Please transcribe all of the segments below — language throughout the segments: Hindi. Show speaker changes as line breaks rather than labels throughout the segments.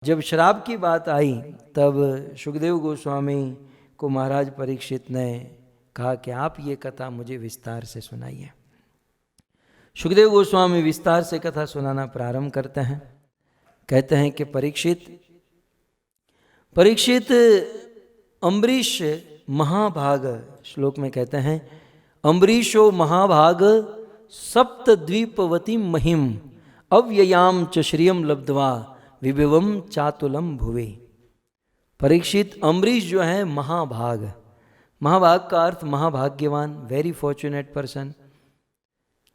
जब श्राप की बात आई तब सुखदेव गोस्वामी को महाराज परीक्षित ने कहा कि आप ये कथा मुझे विस्तार से सुनाइए। सुखदेव गोस्वामी विस्तार से कथा सुनाना प्रारंभ करते हैं। कहते हैं कि परीक्षित अम्बरीश महाभाग, श्लोक में कहते हैं अम्बरीशो महाभाग सप्तद्वीपवती महिम अव्ययाम च श्रियम लब्ध्वा विभवम चातुलम भुवे। परीक्षित अम्बरीश जो है महाभाग, महाभाग का अर्थ महाभाग्यवान, वेरी फॉर्चुनेट पर्सन।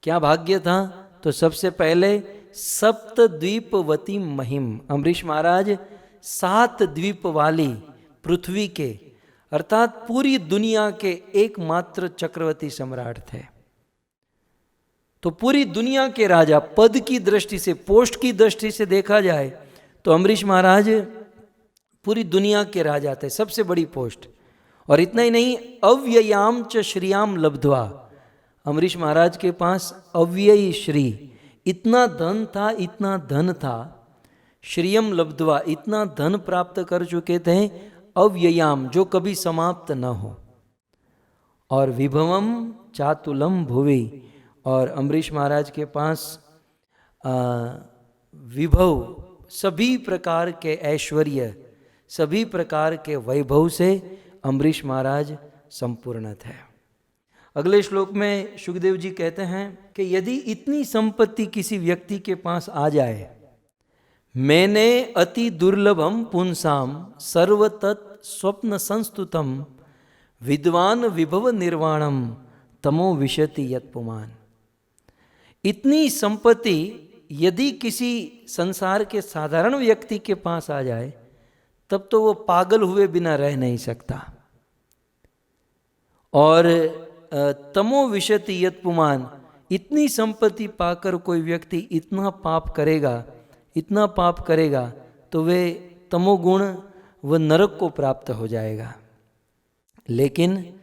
क्या भाग्य था? तो सबसे पहले सप्तद्वीपवती महिम, अम्बरीश महाराज 7 द्वीप वाली पृथ्वी के अर्थात पूरी दुनिया के एकमात्र चक्रवर्ती सम्राट थे। तो पूरी दुनिया के राजा, पद की दृष्टि से, पोस्ट की दृष्टि से देखा जाए तो अम्बरीश महाराज पूरी दुनिया के राजा थे, सबसे बड़ी पोस्ट। और इतना ही नहीं, अव्ययाम च श्रियाम लब्ध्वा, अम्बरीश महाराज के पास अव्ययी श्री, इतना धन था, इतना धन था, श्रियम लब्ध्वा, इतना धन प्राप्त कर चुके थे, अव्ययाम जो कभी समाप्त न हो, और विभवम चातुलम भुवि, और अम्बरीश महाराज के पास विभव, सभी प्रकार के ऐश्वर्य, सभी प्रकार के वैभव से अम्बरीश महाराज संपूर्ण थे। अगले श्लोक में सुखदेव जी कहते हैं कि यदि इतनी संपत्ति किसी व्यक्ति के पास आ जाए, मैंने अति दुर्लभम पुंसाम सर्वतत् स्वप्न संस्तुतम विद्वान विभव निर्वाणम तमो विशति यत्पुमान। इतनी संपत्ति यदि किसी संसार के साधारण व्यक्ति के पास आ जाए तब तो वो पागल हुए बिना रह नहीं सकता। और तमो विशति यत्पुमान, इतनी संपत्ति पाकर कोई व्यक्ति इतना पाप करेगा, इतना पाप करेगा तो वे तमोगुण व नरक को प्राप्त हो जाएगा। लेकिन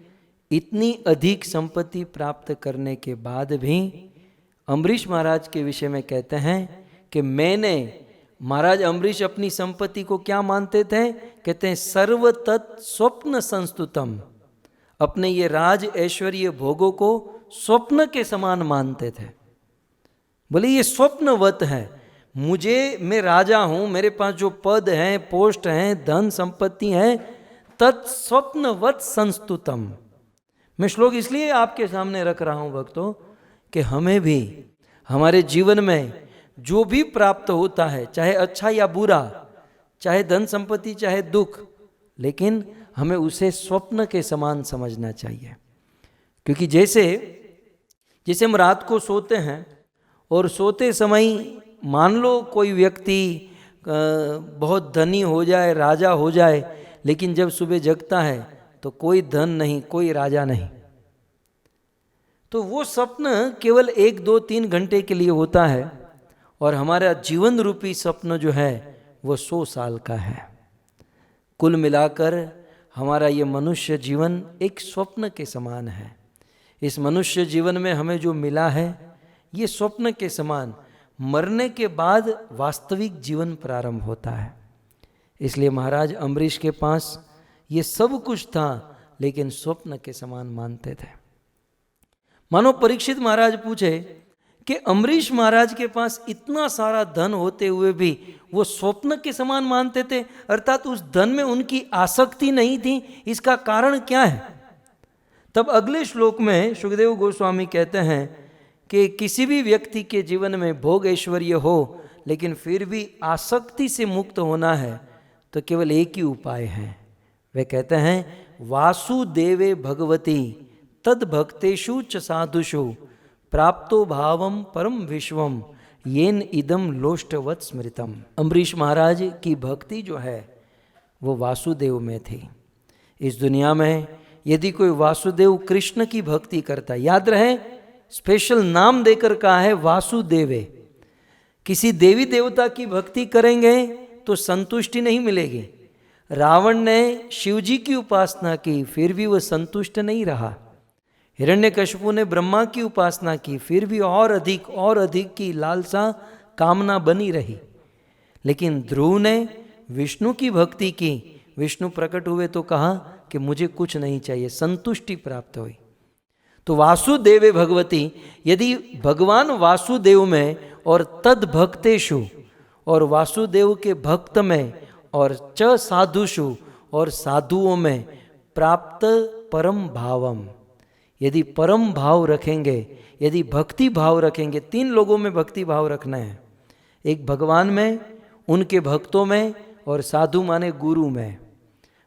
इतनी अधिक संपत्ति प्राप्त करने के बाद भी अम्बरीश महाराज के विषय में कहते हैं कि मैंने, महाराज अम्बरीश अपनी संपत्ति को क्या मानते थे? कहते हैं सर्वतत् स्वप्न संस्तुतम, अपने ये राज ऐश्वर्य भोगों को स्वप्न के समान मानते थे। बोले ये स्वप्नवत है, मुझे, मैं राजा हूं, मेरे पास जो पद हैं, पोस्ट हैं, धन संपत्ति है, तत्स्वप्नवत संस्तुतम। मैं श्लोक इसलिए आपके सामने रख रहा हूं भक्तों कि हमें भी हमारे जीवन में जो भी प्राप्त होता है, चाहे अच्छा या बुरा, चाहे धन संपत्ति, चाहे दुख, लेकिन हमें उसे स्वप्न के समान समझना चाहिए। क्योंकि जैसे हम रात को सोते हैं और सोते समय मान लो कोई व्यक्ति बहुत धनी हो जाए, राजा हो जाए, लेकिन जब सुबह जगता है तो कोई धन नहीं, कोई राजा नहीं, तो वो स्वप्न केवल 1, 2, 3 घंटे के लिए होता है, और हमारा जीवन रूपी स्वप्न जो है वो 100 साल का है। कुल मिलाकर हमारा ये मनुष्य जीवन एक स्वप्न के समान है। इस मनुष्य जीवन में हमें जो मिला है ये स्वप्न के समान, मरने के बाद वास्तविक जीवन प्रारंभ होता है। इसलिए महाराज अम्बरीश के पास ये सब कुछ था, लेकिन स्वप्न के समान मानते थे। मानो परीक्षित महाराज पूछे कि अम्बरीश महाराज के पास इतना सारा धन होते हुए भी वो स्वप्न के समान मानते थे, अर्थात उस धन में उनकी आसक्ति नहीं थी, इसका कारण क्या है? तब अगले श्लोक में सुखदेव गोस्वामी कहते हैं कि किसी भी व्यक्ति के जीवन में भोग ऐश्वर्य हो, लेकिन फिर भी आसक्ति से मुक्त होना है तो केवल एक ही उपाय है। वे कहते हैं वासुदेवे भगवती तद भक्तेषु च साधुषु प्राप्तो भावम परम विश्वम येन इदम लोष्टवत् स्मृतम। अम्बरीश महाराज की भक्ति जो है वो वासुदेव में थी। इस दुनिया में यदि कोई वासुदेव कृष्ण की भक्ति करता है, याद रहे स्पेशल नाम देकर कहा है वासुदेवे। किसी देवी देवता की भक्ति करेंगे तो संतुष्टि नहीं मिलेगी। रावण ने शिवजी की उपासना की, फिर भी वह संतुष्ट नहीं रहा। हिरण्यकशिपु ने ब्रह्मा की उपासना की, फिर भी और अधिक की लालसा, कामना बनी रही। लेकिन ध्रुव ने विष्णु की भक्ति की, विष्णु प्रकट हुए तो कहा कि मुझे कुछ नहीं चाहिए, संतुष्टि प्राप्त हुई। तो वासुदेवे भगवती, यदि भगवान वासुदेव में और तद भक्तेषु, और वासुदेव के भक्त में, और च साधुषु, और साधुओं में, प्राप्त परम भावम, यदि परम भाव रखेंगे, यदि भक्ति भाव रखेंगे, 3 लोगों में भक्ति भाव रखना है, एक भगवान में, उनके भक्तों में, और साधु माने गुरु में।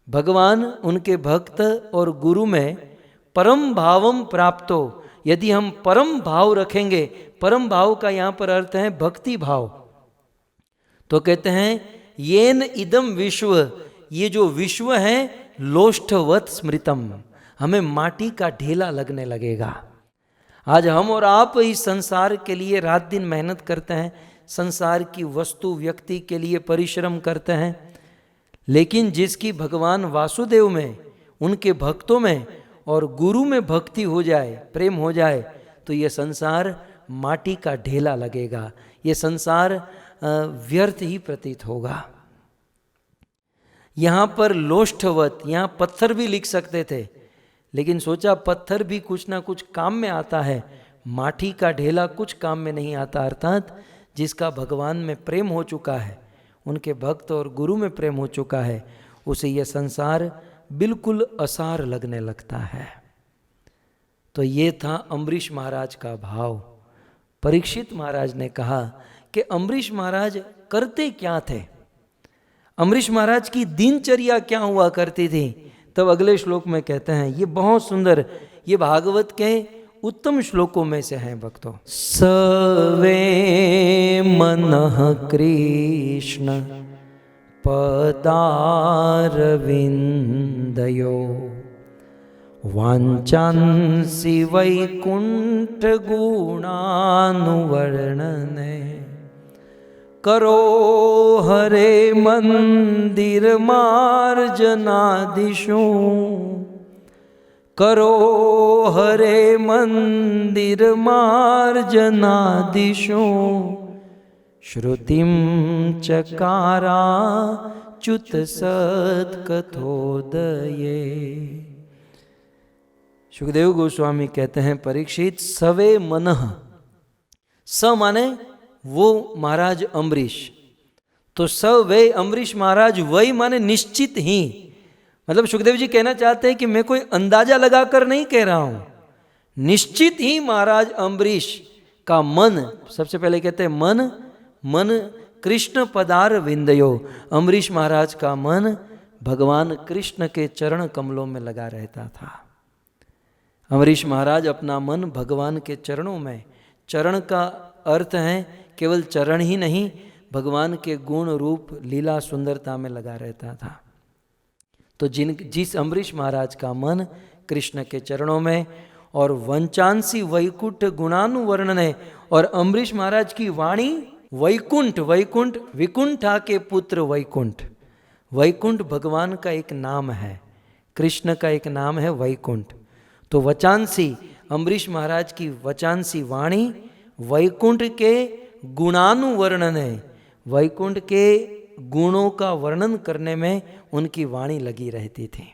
भगवान, उनके भक्त और गुरु में परम भावम प्राप्तो, यदि हम परम भाव रखेंगे, परम भाव का यहाँ पर अर्थ है भक्ति भाव। तो कहते हैं येन इदम विश्व, ये जो विश्व है लोष्ठवत स्मृतम, हमें माटी का ढेला लगने लगेगा। आज हम और आप इस संसार के लिए रात दिन मेहनत करते हैं, संसार की वस्तु व्यक्ति के लिए परिश्रम करते हैं, लेकिन जिसकी भगवान वासुदेव में, उनके भक्तों में और गुरु में भक्ति हो जाए, प्रेम हो जाए, तो ये संसार माटी का ढेला लगेगा, ये संसार व्यर्थ ही प्रतीत होगा। यहाँ पर लोष्ठवत, यहाँ पत्थर भी लिख सकते थे, लेकिन सोचा पत्थर भी कुछ ना कुछ काम में आता है, माटी का ढेला कुछ काम में नहीं आता। अर्थात जिसका भगवान में प्रेम हो चुका है, उनके भक्त और गुरु में प्रेम हो चुका है, उसे यह संसार बिल्कुल असार लगने लगता है। तो ये था अम्बरीश महाराज का भाव। परीक्षित महाराज ने कहा कि अम्बरीश महाराज करते क्या थे, अम्बरीश महाराज की दिनचर्या क्या हुआ करती थी। तब अगले श्लोक में कहते हैं, ये बहुत सुंदर, ये भागवत के उत्तम श्लोकों में से हैं भक्तों। सवे मनः कृष्ण पदारविंदयो वाञ्छन्ति वैकुंठ गुणानुवर्णने करो हरे मंदिर मार्जनादिशु करो हरे मंदिर मार्जनादिशु श्रुतिम चकारा च्युत सत्कथोदये। सुखदेव गोस्वामी कहते हैं, परीक्षित सवे मनः, स माने वो महाराज अम्बरीश, तो स वे अम्बरीश महाराज, वही माने निश्चित ही। मतलब सुखदेव जी कहना चाहते हैं कि मैं कोई अंदाजा लगाकर नहीं कह रहा हूं, निश्चित ही महाराज अम्बरीश का मन, सबसे पहले कहते हैं मन, मन कृष्ण पदार विंदयो, अम्बरीश महाराज का मन भगवान कृष्ण के चरण कमलों में लगा रहता था। अम्बरीश महाराज अपना मन भगवान के चरणों में, चरण का अर्थ है केवल चरण ही नहीं, भगवान के गुण रूप लीला सुंदरता में लगा रहता था। तो जिस अम्बरीश महाराज का मन कृष्ण के चरणों में, और वंचांसी वैकुंठ गुणानुवर्णने, और अम्बरीश महाराज की वाणी वैकुंठ, वैकुंठ विकुंठा के पुत्र वैकुंठ, वैकुंठ भगवान का एक नाम है, कृष्ण का एक नाम है वैकुंठ। तो वचांसी, अम्बरीश महाराज की वचांसी वाणी वैकुंठ के गुणानुवर्णन है, वैकुंठ के गुणों का वर्णन करने में उनकी वाणी लगी रहती थी।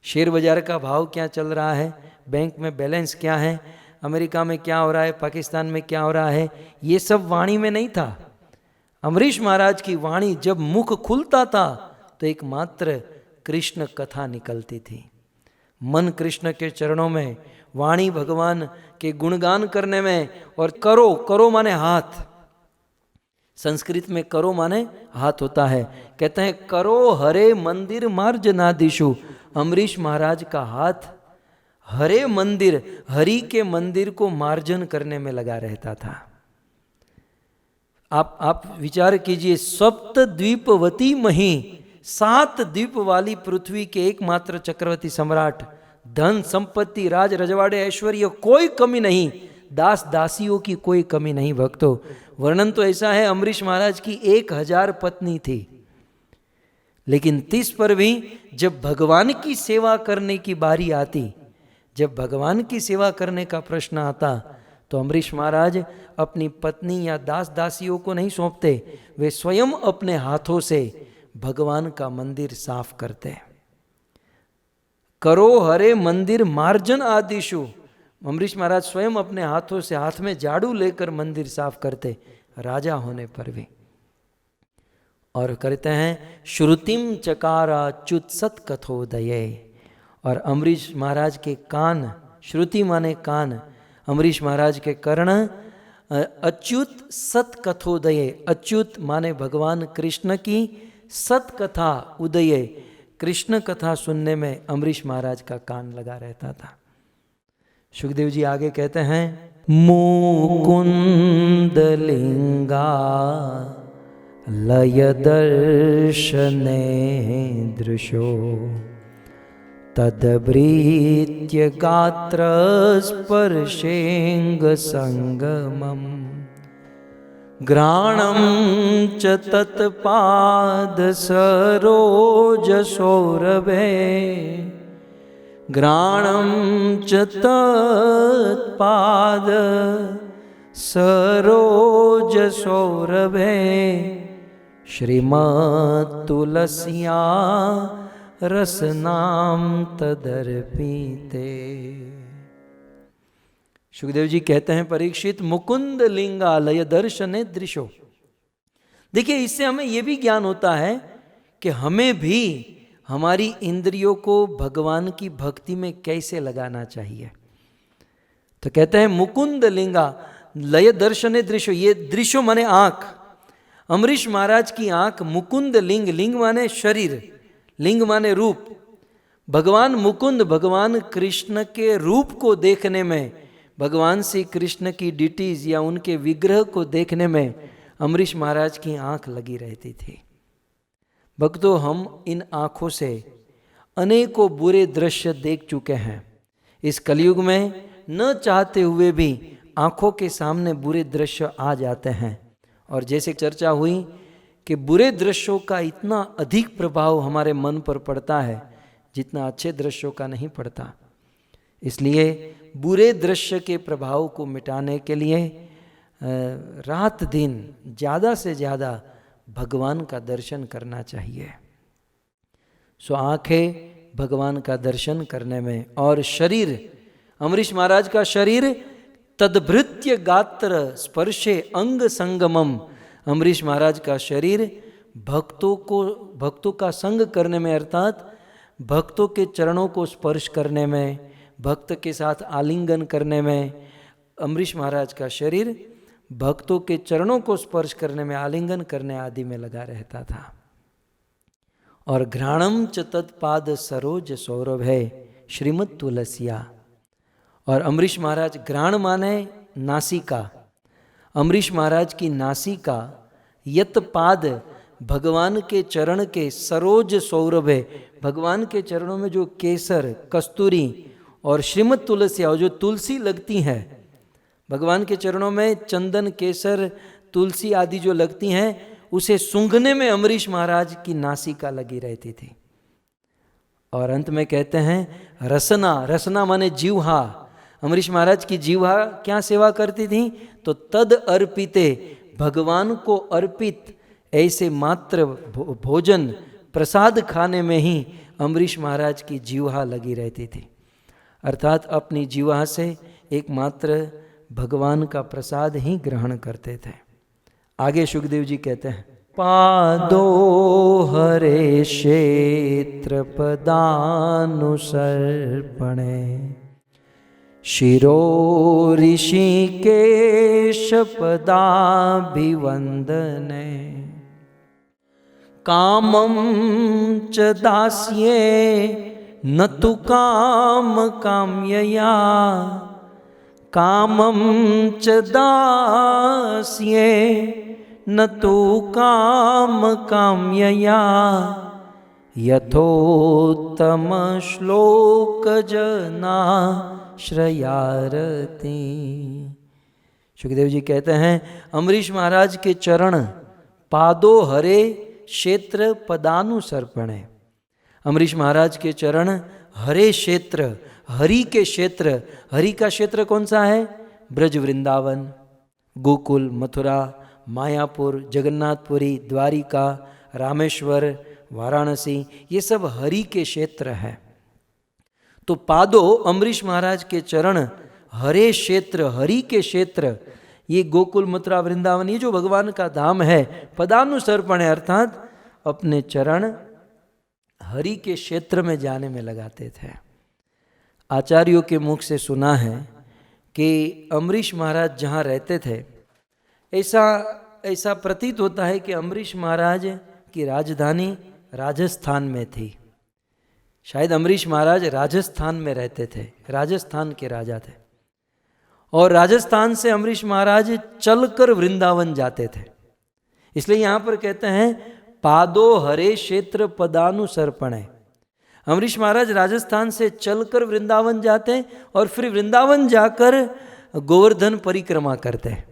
शेयर बाजार का भाव क्या चल रहा है, बैंक में बैलेंस क्या है, अमेरिका में क्या हो रहा है, पाकिस्तान में क्या हो रहा है, ये सब वाणी में नहीं था। अम्बरीश महाराज की वाणी जब मुख खुलता था तो एकमात्र कृष्ण कथा निकलती थी। मन कृष्ण के चरणों में, वाणी भगवान के गुणगान करने में, और करो, करो माने हाथ, संस्कृत में करो माने हाथ होता है। कहते हैं करो हरे मंदिर मार्जनादिशु, अम्बरीश महाराज का हाथ हरे मंदिर, हरि के मंदिर को मार्जन करने में लगा रहता था। आप विचार कीजिए, सप्त द्वीपवती मही, 7 द्वीप वाली पृथ्वी के एकमात्र चक्रवर्ती सम्राट, धन संपत्ति राज रजवाड़े ऐश्वर्य कोई कमी नहीं, दास दासियों की कोई कमी नहीं। भक्तों, वर्णन तो ऐसा है अम्बरीश महाराज की 1000 पत्नी थी, लेकिन 30 पर भी जब भगवान की सेवा करने की बारी आती, जब भगवान की सेवा करने का प्रश्न आता, तो अम्बरीश महाराज अपनी पत्नी या दास दासियों को नहीं सौंपते, वे स्वयं अपने हाथों से भगवान का मंदिर साफ करते। करो हरे मंदिर मार्जन आदिशु, अम्बरीश महाराज स्वयं अपने हाथों से हाथ में झाड़ू लेकर मंदिर साफ करते, राजा होने पर भी। और कहते हैं श्रुतिम चकारा च्युत सत कथोदये, और अम्बरीश महाराज के कान, श्रुति माने कान, अम्बरीश महाराज के कर्ण अच्युत सत कथोदये, अच्युत माने भगवान कृष्ण की सत कथा उदये, कृष्ण कथा सुनने में अम्बरीश महाराज का कान लगा रहता था। सुखदेव जी आगे कहते हैं मुकुंद लिंगा लय दर्शने दृशो तदभृत्य गात्र स्पर्शेंग संगमम घ्राणं च तत्पाद सरोज सौरभे, घ्राणं च तत्पाद सरोज सौरभे श्रीमत्तुलस्या रसनाम तदर्पिते। सुखदेव जी कहते हैं परीक्षित मुकुंद लिंगालय दर्शने दृशो। देखिए इससे हमें यह भी ज्ञान होता है कि हमें भी हमारी इंद्रियों को भगवान की भक्ति में कैसे लगाना चाहिए। तो कहते हैं मुकुंद लिंगा लय दर्शने दृशो, ये दृश्यो माने आंख। अम्बरीश महाराज की आंख मुकुंद लिंग, लिंग माने शरीर, लिंग माने रूप। भगवान मुकुंद भगवान कृष्ण के रूप को देखने में, भगवान श्री कृष्ण की डिटीज या उनके विग्रह को देखने में अम्बरीश महाराज की आंख लगी रहती थी। भक्तों, हम इन आंखों से अनेकों बुरे दृश्य देख चुके हैं। इस कलयुग में न चाहते हुए भी आंखों के सामने बुरे दृश्य आ जाते हैं। और जैसे चर्चा हुई कि बुरे दृश्यों का इतना अधिक प्रभाव हमारे मन पर पड़ता है जितना अच्छे दृश्यों का नहीं पड़ता। इसलिए बुरे दृश्य के प्रभाव को मिटाने के लिए रात दिन ज़्यादा से ज़्यादा भगवान का दर्शन करना चाहिए। सो आंखें भगवान का दर्शन करने में, और शरीर, अम्बरीश महाराज का शरीर तदभृत्य गात्र स्पर्शे अंग संगमम, अम्बरीश महाराज का शरीर भक्तों का संग करने में, अर्थात भक्तों के चरणों को स्पर्श करने में, भक्त के साथ आलिंगन करने में, अम्बरीश महाराज का शरीर भक्तों के चरणों को स्पर्श करने में, आलिंगन करने आदि में लगा रहता था। और घ्राणम च तत्पाद सरोज सौरभ है श्रीमद तुलसिया। और अम्बरीश महाराज, घ्राण माने नासिका, अम्बरीश महाराज की नासिका यत पाद, भगवान के चरण के सरोज सौरभ है, भगवान के चरणों में जो केसर, कस्तूरी और श्रीमद तुलसिया, जो तुलसी लगती है भगवान के चरणों में, चंदन, केसर, तुलसी आदि जो लगती हैं, उसे सूंघने में अम्बरीश महाराज की नासिका लगी रहती थी। और अंत में कहते हैं रसना, रसना माने जीवहा, अम्बरीश महाराज की जीवहा क्या सेवा करती थी, तो तद अर्पिते, भगवान को अर्पित ऐसे मात्र भोजन प्रसाद खाने में ही अम्बरीश महाराज की जीवहा लगी रहती थी। अर्थात अपनी जीवहा से एकमात्र भगवान का प्रसाद ही ग्रहण करते थे। आगे सुखदेव जी कहते हैं पादो हरे क्षेत्र पदानुसर्पणे शिरो ऋषिकेश पदाभिवंदने कामं च दास्ये न तु काम काम्यया कामं च दास्ये न तु काम काम्यया यथोत्तम श्लोक जना श्रयारती। सुखदेव जी कहते हैं अम्बरीश महाराज के चरण पादो हरे क्षेत्र पदानुसर्पणे, अम्बरीश महाराज के चरण हरे क्षेत्र, हरि के क्षेत्र, हरि का क्षेत्र कौन सा है, ब्रज वृंदावन, गोकुल, मथुरा, मायापुर, जगन्नाथपुरी, द्वारिका, रामेश्वर वाराणसी, ये सब हरि के क्षेत्र है। तो पादो अम्बरीश महाराज के चरण हरे क्षेत्र, हरि के क्षेत्र, ये गोकुल मथुरा वृंदावन, ये जो भगवान का धाम है, पदानुसर्पण है, अर्थात अपने चरण हरि के क्षेत्र में जाने में लगाते थे। आचार्यों के मुख से सुना है कि अम्बरीश महाराज जहाँ रहते थे, ऐसा प्रतीत होता है कि अम्बरीश महाराज की राजधानी राजस्थान में थी। शायद अम्बरीश महाराज राजस्थान में रहते थे, राजस्थान के राजा थे, और राजस्थान से अम्बरीश महाराज चलकर वृंदावन जाते थे। इसलिए यहाँ पर कहते हैं पादो हरे क्षेत्र पदानुसर्पणे। अम्बरीश महाराज राजस्थान से चलकर वृंदावन जाते हैं और फिर वृंदावन जाकर गोवर्धन परिक्रमा करते हैं।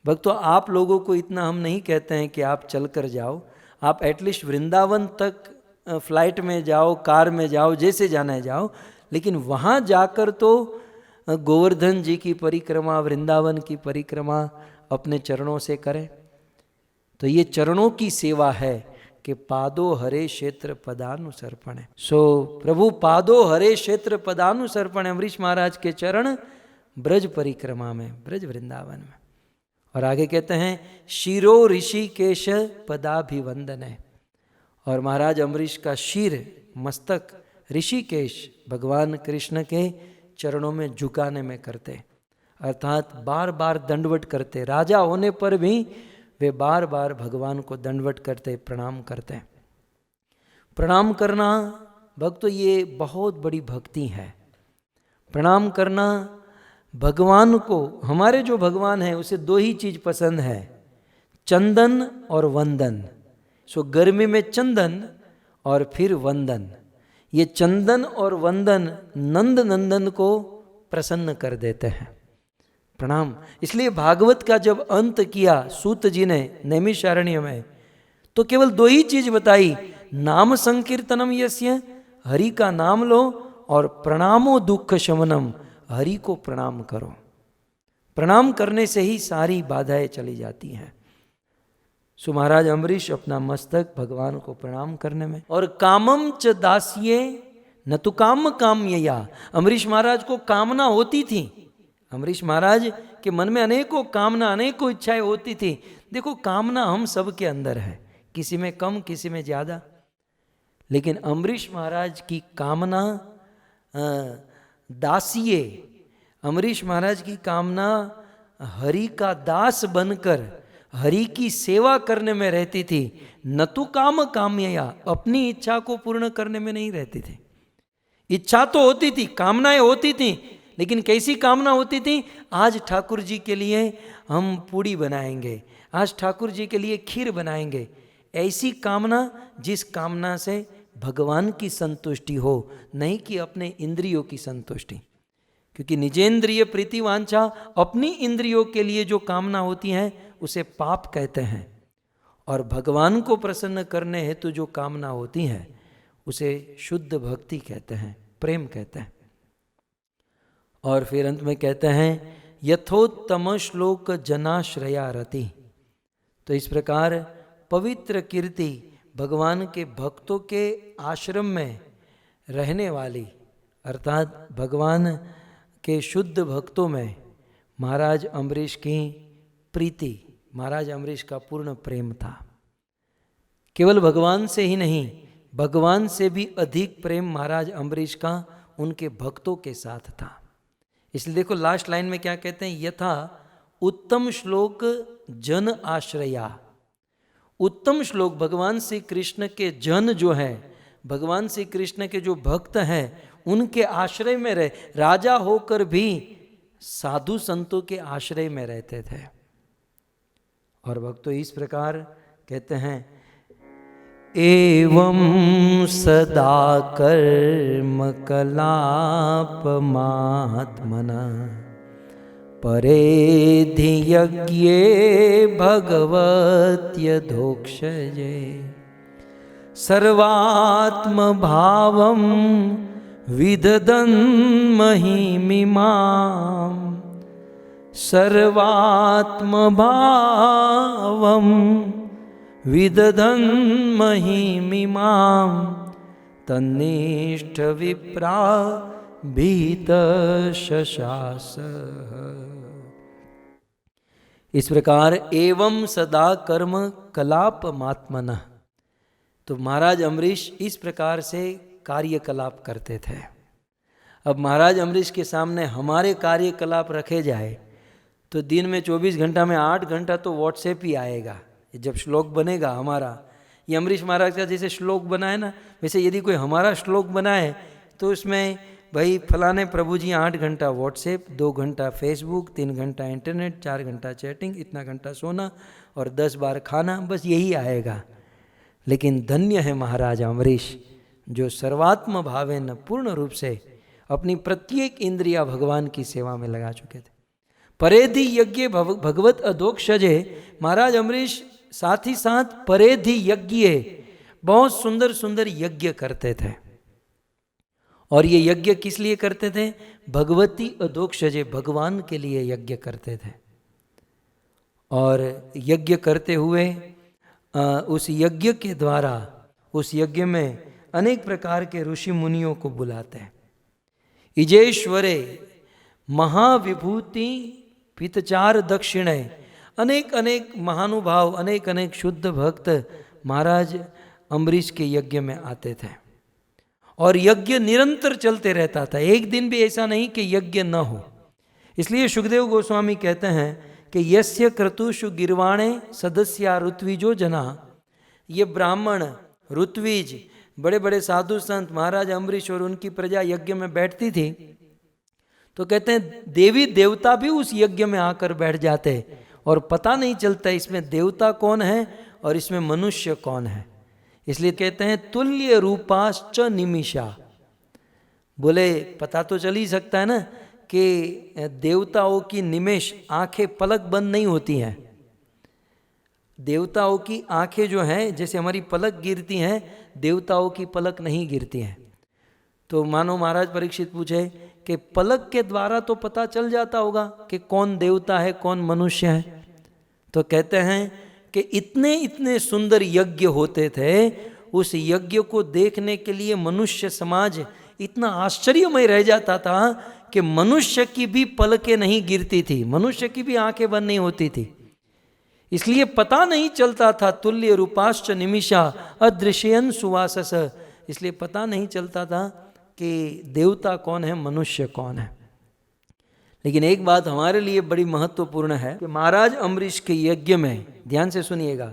भक्तों, आप लोगों को इतना हम नहीं कहते हैं कि आप चलकर जाओ, आप एटलीस्ट वृंदावन तक फ्लाइट में जाओ, कार में जाओ, जैसे जाना है जाओ, लेकिन वहाँ जाकर तो गोवर्धन जी की परिक्रमा, वृंदावन की परिक्रमा अपने चरणों से करें। तो ये चरणों की सेवा है कि पादो हरे क्षेत्र पदानुसर्पण। सो प्रभु पादो हरे क्षेत्र पदानुसर्पण, अम्बरीश महाराज के चरण ब्रज परिक्रमा में, ब्रज वृंदावन में। और आगे कहते हैं शिरो ऋषिकेश पदाभिवंदन है, और महाराज अम्बरीश का शीर, मस्तक ऋषिकेश भगवान कृष्ण के चरणों में झुकाने में करते, अर्थात बार बार दंडवत करते। राजा होने पर भी वे बार बार भगवान को दंडवत करते, प्रणाम करते। प्रणाम करना भक्तों ये बहुत बड़ी भक्ति है। प्रणाम करना भगवान को, हमारे जो भगवान है उसे दो ही चीज पसंद है, चंदन और वंदन। सो गर्मी में चंदन और फिर वंदन। ये चंदन और वंदन नंद नंदन को प्रसन्न कर देते हैं। प्रणाम। इसलिए भागवत का जब अंत किया सूत जी ने नैमिषारण्य में, तो केवल दो ही चीज बताई, नाम संकीर्तनम यस्य, हरि का नाम लो, और प्रणामो दुख शमनम, हरि को प्रणाम करो। प्रणाम करने से ही सारी बाधाएं चली जाती हैं। सो महाराज अम्बरीश अपना मस्तक भगवान को प्रणाम करने में, और कामम च दास्ये न तो काम काम्यया, अम्बरीश महाराज को कामना होती थी। अम्बरीश महाराज के मन में अनेकों कामना, अनेकों इच्छाएं होती थी। देखो, कामना हम सब के अंदर है, किसी में कम, किसी में ज्यादा, लेकिन अम्बरीश महाराज की कामना दासिये, अम्बरीश महाराज की कामना हरि का दास बनकर हरि की सेवा करने में रहती थी। न तो काम काम्यया, अपनी इच्छा को पूर्ण करने में नहीं रहती थी। इच्छा तो होती थी, कामनाएं होती थी, लेकिन कैसी कामना होती थी? आज ठाकुर जी के लिए हम पूड़ी बनाएंगे, आज ठाकुर जी के लिए खीर बनाएंगे। ऐसी कामना जिस कामना से भगवान की संतुष्टि हो, नहीं कि अपने इंद्रियों की संतुष्टि। क्योंकि निजेंद्रिय प्रीति वांछा, अपनी इंद्रियों के लिए जो कामना होती है उसे पाप कहते हैं, और भगवान को प्रसन्न करने हेतु जो कामना होती है उसे शुद्ध भक्ति कहते हैं, प्रेम कहते हैं। और फिर अंत में कहते हैं यथोत्तम श्लोक जनाश्रया रति। तो इस प्रकार पवित्र कीर्ति, भगवान के भक्तों के आश्रम में रहने वाली, अर्थात भगवान के शुद्ध भक्तों में महाराज अम्बरीश की प्रीति, महाराज अम्बरीश का पूर्ण प्रेम था। केवल भगवान से ही नहीं, भगवान से भी अधिक प्रेम महाराज अम्बरीश का उनके भक्तों के साथ था। इसलिए देखो लास्ट लाइन में क्या कहते हैं, यथा उत्तम श्लोक जन आश्रया। उत्तम श्लोक, भगवान श्री कृष्ण के जन जो है, भगवान श्री कृष्ण के जो भक्त हैं, उनके आश्रय में रहे। राजा होकर भी साधु संतों के आश्रय में रहते थे। और भक्तों इस प्रकार कहते हैं एवं सदा कर्म कलाप महात्मना परेधि यज्ञे भगवत्यधोक्षजे सर्वात्म भावं विदधन् महिमिमाम् सर्वात्म भावं विदधन महिमिमां तन्निष्ठ विप्रा भीत शशास। इस प्रकार एवं सदा कर्म कलापमात्मनः, तो महाराज अम्बरीश इस प्रकार से कार्यकलाप करते थे। अब महाराज अम्बरीश के सामने हमारे कार्यकलाप रखे जाए तो दिन में 24 घंटा में 8 घंटा तो व्हाट्सएप ही आएगा। जब श्लोक बनेगा हमारा, ये अम्बरीश महाराज का जैसे श्लोक बना है ना, वैसे यदि कोई हमारा श्लोक बनाए तो उसमें भाई फलाने प्रभु जी 8 घंटा व्हाट्सएप, 2 घंटा फेसबुक, 3 घंटा इंटरनेट, 4 घंटा चैटिंग, इतना घंटा सोना और 10 बार खाना, बस यही आएगा। लेकिन धन्य है महाराज अम्बरीश जो सर्वात्म भावेन पूर्ण रूप से अपनी प्रत्येक इंद्रिया भगवान की सेवा में लगा चुके थे। परेधि यज्ञ भगवत अधोक्षजे, महाराज अम्बरीश साथ ही साथ परेधि यज्ञ, बहुत सुंदर सुंदर यज्ञ करते थे। और ये यज्ञ किस लिए करते थे? भगवती अधोक्षजे, भगवान के लिए यज्ञ करते थे। और यज्ञ करते हुए उस यज्ञ के द्वारा, उस यज्ञ में अनेक प्रकार के ऋषि मुनियों को बुलाते हैं। इजेश्वरे महाविभूति पितचार दक्षिणे, अनेक अनेक महानुभाव, अनेक अनेक शुद्ध भक्त महाराज अम्बरीश के यज्ञ में आते थे। और यज्ञ निरंतर चलते रहता था, एक दिन भी ऐसा नहीं कि यज्ञ न हो। इसलिए सुखदेव गोस्वामी कहते हैं कि यस्य क्रतुषु गिरवाणे सदस्या ऋत्विजो जना, ये ब्राह्मण ऋत्विज बड़े बड़े साधु संत महाराज अम्बरीश और उनकी प्रजा यज्ञ में बैठती थी तो कहते हैं देवी देवता भी उस यज्ञ में आकर बैठ जाते और पता नहीं चलता इसमें देवता कौन है और इसमें मनुष्य कौन है। इसलिए कहते हैं तुल्य रूपाश्च निमिषा, बोले पता तो चल ही सकता है ना कि देवताओं की निमेष आंखें पलक बंद नहीं होती हैं। देवताओं की आंखें जो हैं जैसे हमारी पलक गिरती हैं, देवताओं की पलक नहीं गिरती हैं। तो मानो महाराज परीक्षित पूछे कि पलक के द्वारा तो पता चल जाता होगा कि कौन देवता है कौन मनुष्य है। तो कहते हैं कि इतने इतने सुंदर यज्ञ होते थे, उस यज्ञ को देखने के लिए मनुष्य समाज इतना आश्चर्यमय रह जाता था कि मनुष्य की भी पलकें नहीं गिरती थी, मनुष्य की भी आंखें बंद नहीं होती थी। इसलिए पता नहीं चलता था, तुल्य रूपाश्च निमिषा अदृश्यन सुवासस, इसलिए पता नहीं चलता था कि देवता कौन है मनुष्य कौन है। लेकिन एक बात हमारे लिए बड़ी महत्वपूर्ण है कि महाराज अम्बरीश के यज्ञ में, ध्यान से सुनिएगा,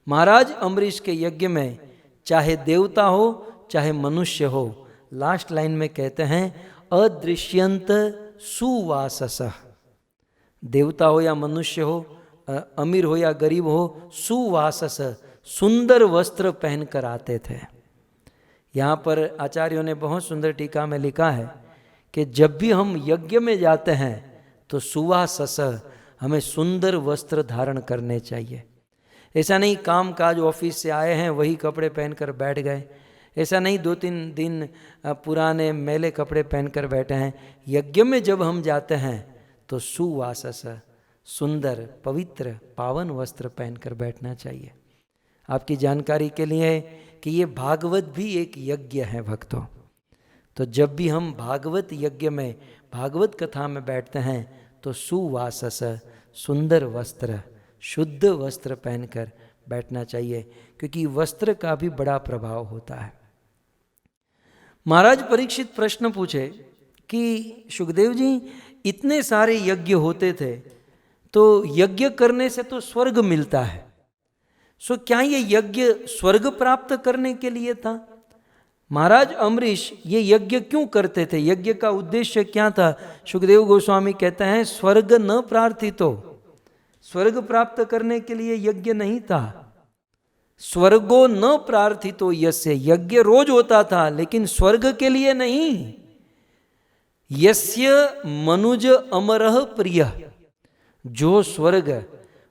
महाराज अम्बरीश के यज्ञ में चाहे देवता हो चाहे मनुष्य हो, लास्ट लाइन में कहते हैं अदृश्यंत सुवासस, देवता हो या मनुष्य हो, अमीर हो या गरीब हो, सुवासस, सुंदर वस्त्र पहनकर आते थे। यहाँ पर आचार्यों ने बहुत सुंदर टीका में लिखा है कि जब भी हम यज्ञ में जाते हैं तो सुवासस, हमें सुंदर वस्त्र धारण करने चाहिए। ऐसा नहीं काम काज ऑफिस से आए हैं वही कपड़े पहनकर बैठ गए, ऐसा नहीं 2-3 दिन पुराने मैले कपड़े पहनकर बैठे हैं। यज्ञ में जब हम जाते हैं तो सुवासस, सुंदर पवित्र पावन वस्त्र पहनकर बैठना चाहिए। आपकी जानकारी के लिए कि ये भागवत भी एक यज्ञ है भक्तों। तो जब भी हम भागवत यज्ञ में, भागवत कथा में बैठते हैं तो सुवासस, सुंदर वस्त्र, शुद्ध वस्त्र पहनकर बैठना चाहिए, क्योंकि वस्त्र का भी बड़ा प्रभाव होता है। महाराज परीक्षित प्रश्न पूछे कि सुखदेव जी इतने सारे यज्ञ होते थे तो यज्ञ करने से तो स्वर्ग मिलता है, सो क्या ये यज्ञ स्वर्ग प्राप्त करने के लिए था? महाराज अम्बरीश ये यज्ञ क्यों करते थे, यज्ञ का उद्देश्य क्या था? सुखदेव गोस्वामी कहते हैं स्वर्ग न प्रार्थितो, स्वर्ग प्राप्त करने के लिए यज्ञ नहीं था। स्वर्गो न प्रार्थितो यस्य, यज्ञ रोज होता था लेकिन स्वर्ग के लिए नहीं। यस्य मनुज अमरः प्रिय, जो स्वर्ग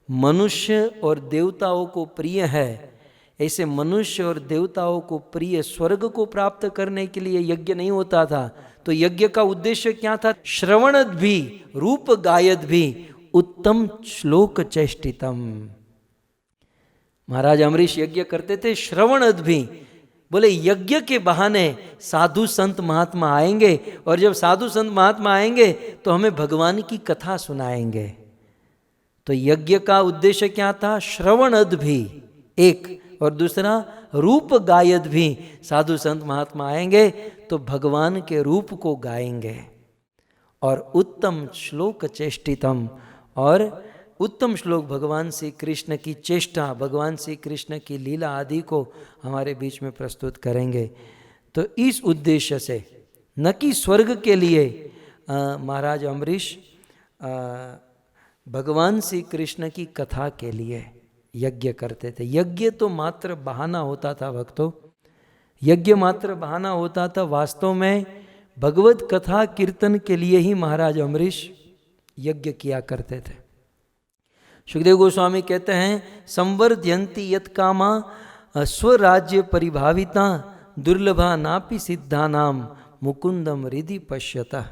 मनुष्य और देवताओं को प्रिय है, ऐसे मनुष्य और देवताओं को प्रिय स्वर्ग को प्राप्त करने के लिए यज्ञ नहीं होता था। तो यज्ञ का उद्देश्य क्या था? श्रवणद भी रूप गायद भी उत्तम श्लोक चेष्टितम, महाराज अम्बरीश यज्ञ करते थे, श्रवण भी, बोले यज्ञ के बहाने साधु संत महात्मा आएंगे, और जब साधु संत महात्मा आएंगे तो हमें भगवान की कथा सुनाएंगे। तो यज्ञ का उद्देश्य क्या था? श्रवणद भी एक, और दूसरा रूप गायद भी। साधु संत महात्मा आएंगे तो भगवान के रूप को गाएंगे। और उत्तम श्लोक चेष्टितम, और उत्तम श्लोक भगवान श्री कृष्ण की चेष्टा, भगवान श्री कृष्ण की लीला आदि को हमारे बीच में प्रस्तुत करेंगे। तो इस उद्देश्य से, न कि स्वर्ग के लिए, महाराज अम्बरीश भगवान श्री कृष्ण की कथा के लिए यज्ञ करते थे। यज्ञ तो मात्र बहाना होता था भक्तों, यज्ञ मात्र बहाना होता था। वास्तव में भगवत कथा कीर्तन के लिए ही महाराज अम्बरीश यज्ञ किया करते थे। सुखदेव गोस्वामी कहते हैं, संवर्धयन्ति यत् कामा स्वराज्य परिभाविता दुर्लभा नापि सिद्धानाम मुकुंदम हृदि पश्यतः।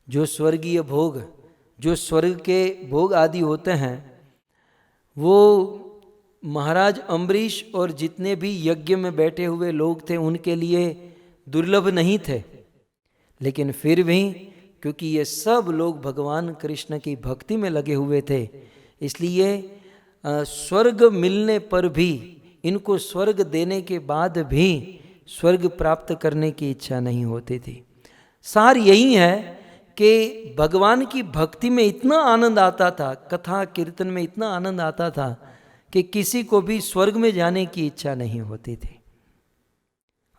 जो स्वर्गीय भोग, जो स्वर्ग के भोग आदि होते हैं, वो महाराज अम्बरीश और जितने भी यज्ञ में बैठे हुए लोग थे उनके लिए दुर्लभ नहीं थे। लेकिन फिर भी क्योंकि ये सब लोग भगवान कृष्ण की भक्ति में लगे हुए थे, इसलिए स्वर्ग मिलने पर भी, इनको स्वर्ग देने के बाद भी स्वर्ग प्राप्त करने की इच्छा नहीं होती थी। सार यही है कि भगवान की भक्ति में इतना आनंद आता था, कथा कीर्तन में इतना आनंद आता था कि किसी को भी स्वर्ग में जाने की इच्छा नहीं होती थी।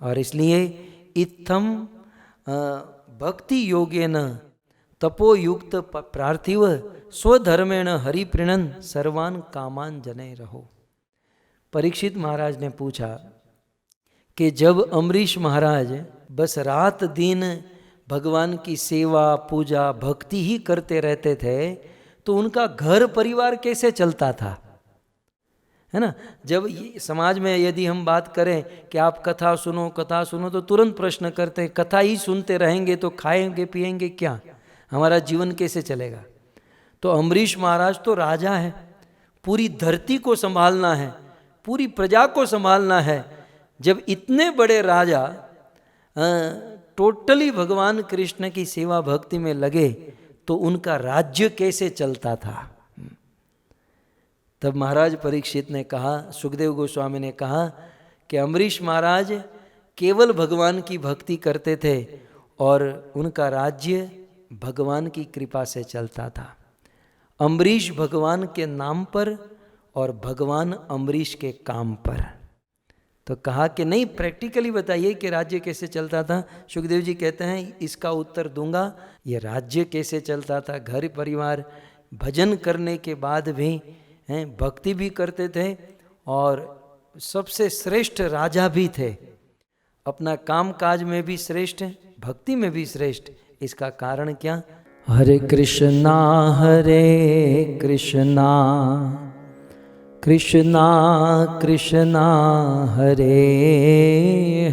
और इसलिए इत्थम भक्ति योगेन तपोयुक्त प्रार्थिव स्वधर्मेण हरिप्रीणन सर्वान कामान जने रहो। परीक्षित महाराज ने पूछा कि जब अम्बरीश महाराज बस रात दिन भगवान की सेवा पूजा भक्ति ही करते रहते थे, तो उनका घर परिवार कैसे चलता था, है ना। जब समाज में यदि हम बात करें कि आप कथा सुनो कथा सुनो, तो तुरंत प्रश्न करते हैं, कथा ही सुनते रहेंगे तो खाएंगे पिएंगे क्या, हमारा जीवन कैसे चलेगा। तो अम्बरीश महाराज तो राजा है, पूरी धरती को संभालना है, पूरी प्रजा को संभालना है। जब इतने बड़े राजा टोटली भगवान कृष्ण की सेवा भक्ति में लगे, तो उनका राज्य कैसे चलता था। तब महाराज परीक्षित ने कहा, सुखदेव गोस्वामी ने कहा कि अम्बरीश महाराज केवल भगवान की भक्ति करते थे और उनका राज्य भगवान की कृपा से चलता था। अम्बरीश भगवान के नाम पर और भगवान अम्बरीश के काम पर। तो कहा कि नहीं, प्रैक्टिकली बताइए कि राज्य कैसे चलता था। सुखदेव जी कहते हैं, इसका उत्तर दूंगा, ये राज्य कैसे चलता था। घर परिवार, भजन करने के बाद भी हैं, भक्ति भी करते थे और सबसे श्रेष्ठ राजा भी थे। अपना काम काज में भी श्रेष्ठ, भक्ति में भी श्रेष्ठ। इसका कारण क्या? हरे कृष्णा कृष्णा कृष्णा हरे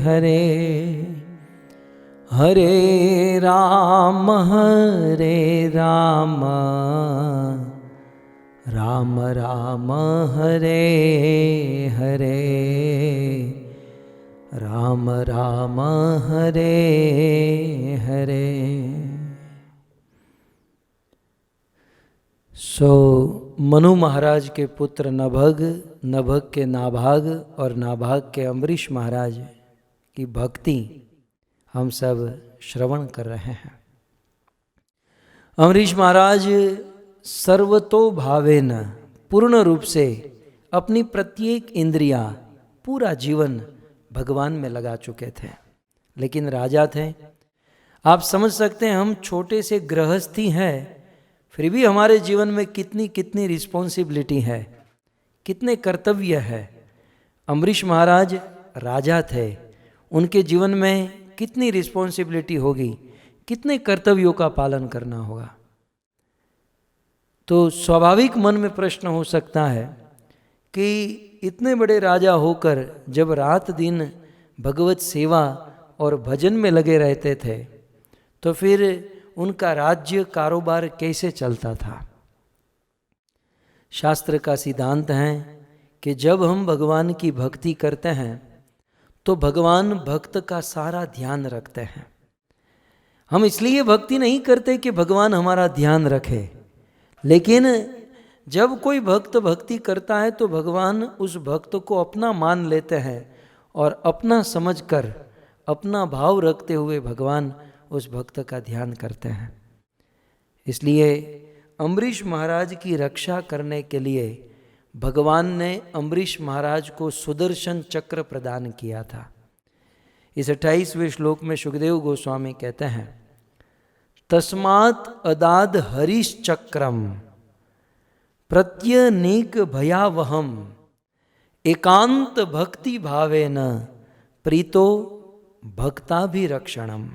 हरे, हरे राम राम राम हरे हरे, राम राम हरे हरे। मनु महाराज के पुत्र नभग, नभग के नाभाग और नाभाग के अम्बरीश महाराज की भक्ति हम सब श्रवण कर रहे हैं। अम्बरीश महाराज सर्वतो भावेन, पूर्ण रूप से अपनी प्रत्येक इंद्रियां, पूरा जीवन भगवान में लगा चुके थे। लेकिन राजा थे। आप समझ सकते हैं, हम छोटे से गृहस्थी हैं, फिर भी हमारे जीवन में कितनी कितनी रिस्पॉन्सिबिलिटी है, कितने कर्तव्य है। अम्बरीश महाराज राजा थे, उनके जीवन में कितनी रिस्पॉन्सिबिलिटी होगी, कितने कर्तव्यों का पालन करना होगा। तो स्वाभाविक मन में प्रश्न हो सकता है कि इतने बड़े राजा होकर जब रात दिन भगवत सेवा और भजन में लगे रहते थे, तो फिर उनका राज्य कारोबार कैसे चलता था। शास्त्र का सिद्धांत है कि जब हम भगवान की भक्ति करते हैं तो भगवान भक्त का सारा ध्यान रखते हैं। हम इसलिए भक्ति नहीं करते कि भगवान हमारा ध्यान रखे, लेकिन जब कोई भक्त भक्ति करता है तो भगवान उस भक्त को अपना मान लेते हैं और अपना समझकर, अपना भाव रखते हुए भगवान उस भक्त का ध्यान करते हैं। इसलिए अम्बरीश महाराज की रक्षा करने के लिए भगवान ने अम्बरीश महाराज को सुदर्शन चक्र प्रदान किया था। इस 28वें श्लोक में सुखदेव गोस्वामी कहते हैं, तस्मात् अदाद हरीश चक्रम प्रत्यनीक भयावहम एकांत भक्ति भावेन प्रीतो भक्ताभिरक्षणम।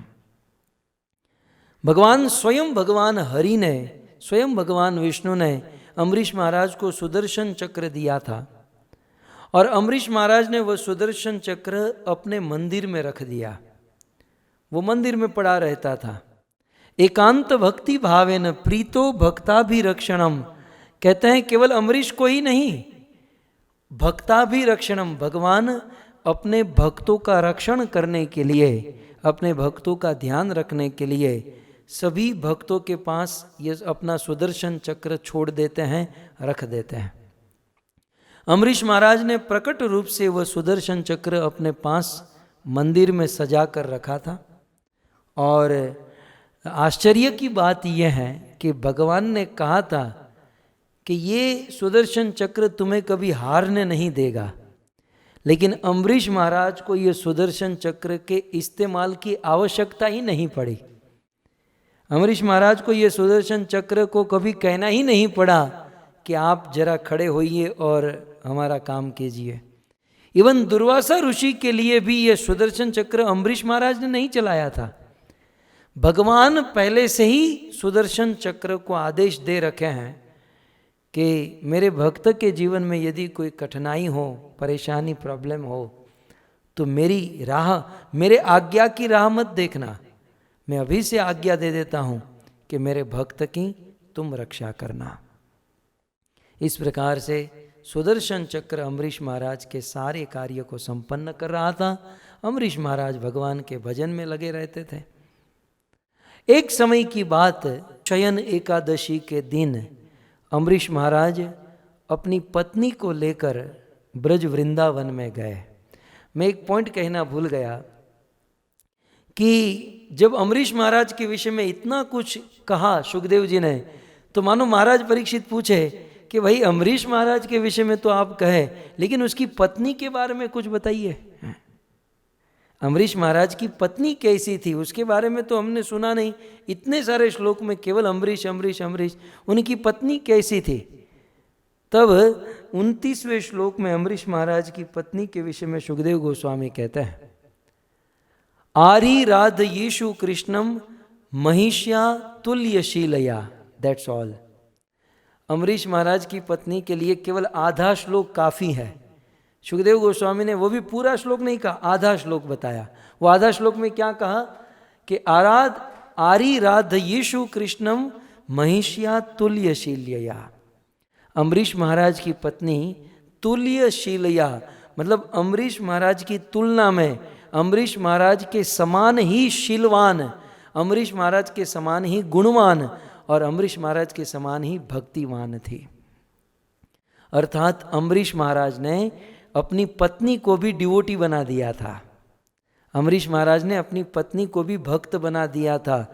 भगवान स्वयं, भगवान हरि ने, स्वयं भगवान विष्णु ने अम्बरीश महाराज को सुदर्शन चक्र दिया था और अम्बरीश महाराज ने वह सुदर्शन चक्र अपने मंदिर में रख दिया। वो मंदिर में पड़ा रहता था। एकांत भक्ति भावेन प्रीतो भक्ताभिरक्षणम, कहते हैं केवल अम्बरीश को ही नहीं, भक्ताभिरक्षणम, भगवान अपने भक्तों का रक्षण करने के लिए, अपने भक्तों का ध्यान रखने के लिए सभी भक्तों के पास ये अपना सुदर्शन चक्र छोड़ देते हैं, रख देते हैं। अम्बरीश महाराज ने प्रकट रूप से वह सुदर्शन चक्र अपने पास मंदिर में सजा कर रखा था। और आश्चर्य की बात यह है कि भगवान ने कहा था कि ये सुदर्शन चक्र तुम्हें कभी हारने नहीं देगा, लेकिन अम्बरीश महाराज को ये सुदर्शन चक्र के इस्तेमाल की आवश्यकता ही नहीं पड़ी। अम्बरीश महाराज को ये सुदर्शन चक्र को कभी कहना ही नहीं पड़ा कि आप जरा खड़े होइए और हमारा काम कीजिए। इवन दुर्वासा ऋषि के लिए भी ये सुदर्शन चक्र अम्बरीश महाराज ने नहीं चलाया था। भगवान पहले से ही सुदर्शन चक्र को आदेश दे रखे हैं कि मेरे भक्त के जीवन में यदि कोई कठिनाई हो, परेशानी, प्रॉब्लम हो तो मेरी राह, मेरे आज्ञा की राह मत देखना, मैं अभी से आज्ञा दे देता हूं कि मेरे भक्त की तुम रक्षा करना। इस प्रकार से सुदर्शन चक्र अम्बरीश महाराज के सारे कार्य को संपन्न कर रहा था। अम्बरीश महाराज भगवान के भजन में लगे रहते थे। एक समय की बात, शयन एकादशी के दिन अम्बरीश महाराज अपनी पत्नी को लेकर ब्रज वृंदावन में गए। मैं एक पॉइंट कहना भूल गया कि जब अम्बरीश महाराज के विषय में इतना कुछ कहा सुखदेव जी ने, तो मानो महाराज परीक्षित पूछे कि भाई अम्बरीश महाराज के विषय में तो आप कहे, लेकिन उसकी पत्नी के बारे में कुछ बताइए। अम्बरीश महाराज की पत्नी कैसी थी उसके बारे में तो हमने सुना नहीं। इतने सारे श्लोक में केवल अम्बरीश अम्बरीश अम्बरीश, उनकी पत्नी कैसी थी? तब 29वें श्लोक में अम्बरीश महाराज की पत्नी के विषय में सुखदेव गोस्वामी कहते हैं, आरी राध यीशु कृष्णम महिष्या तुल्यशीलया, दैट्स ऑल। अम्बरीश महाराज की पत्नी के लिए केवल आधा श्लोक काफी है। सुखदेव गोस्वामी ने वो भी पूरा श्लोक नहीं कहा, आधा श्लोक बताया। वो आधा श्लोक में क्या कहा कि आरी राध यीशु कृष्णम महिष्या तुल्यशीलया। अम्बरीश महाराज की पत्नी तुल्यशीलया, मतलब अम्बरीश महाराज की तुलना में अम्बरीश महाराज के समान ही शीलवान, अम्बरीश महाराज के समान ही गुणवान और अम्बरीश महाराज के समान ही भक्तिवान थी। अर्थात अम्बरीश महाराज ने अपनी पत्नी को भी डिवोटी बना दिया था। अम्बरीश महाराज ने अपनी पत्नी को भी भक्त बना दिया था।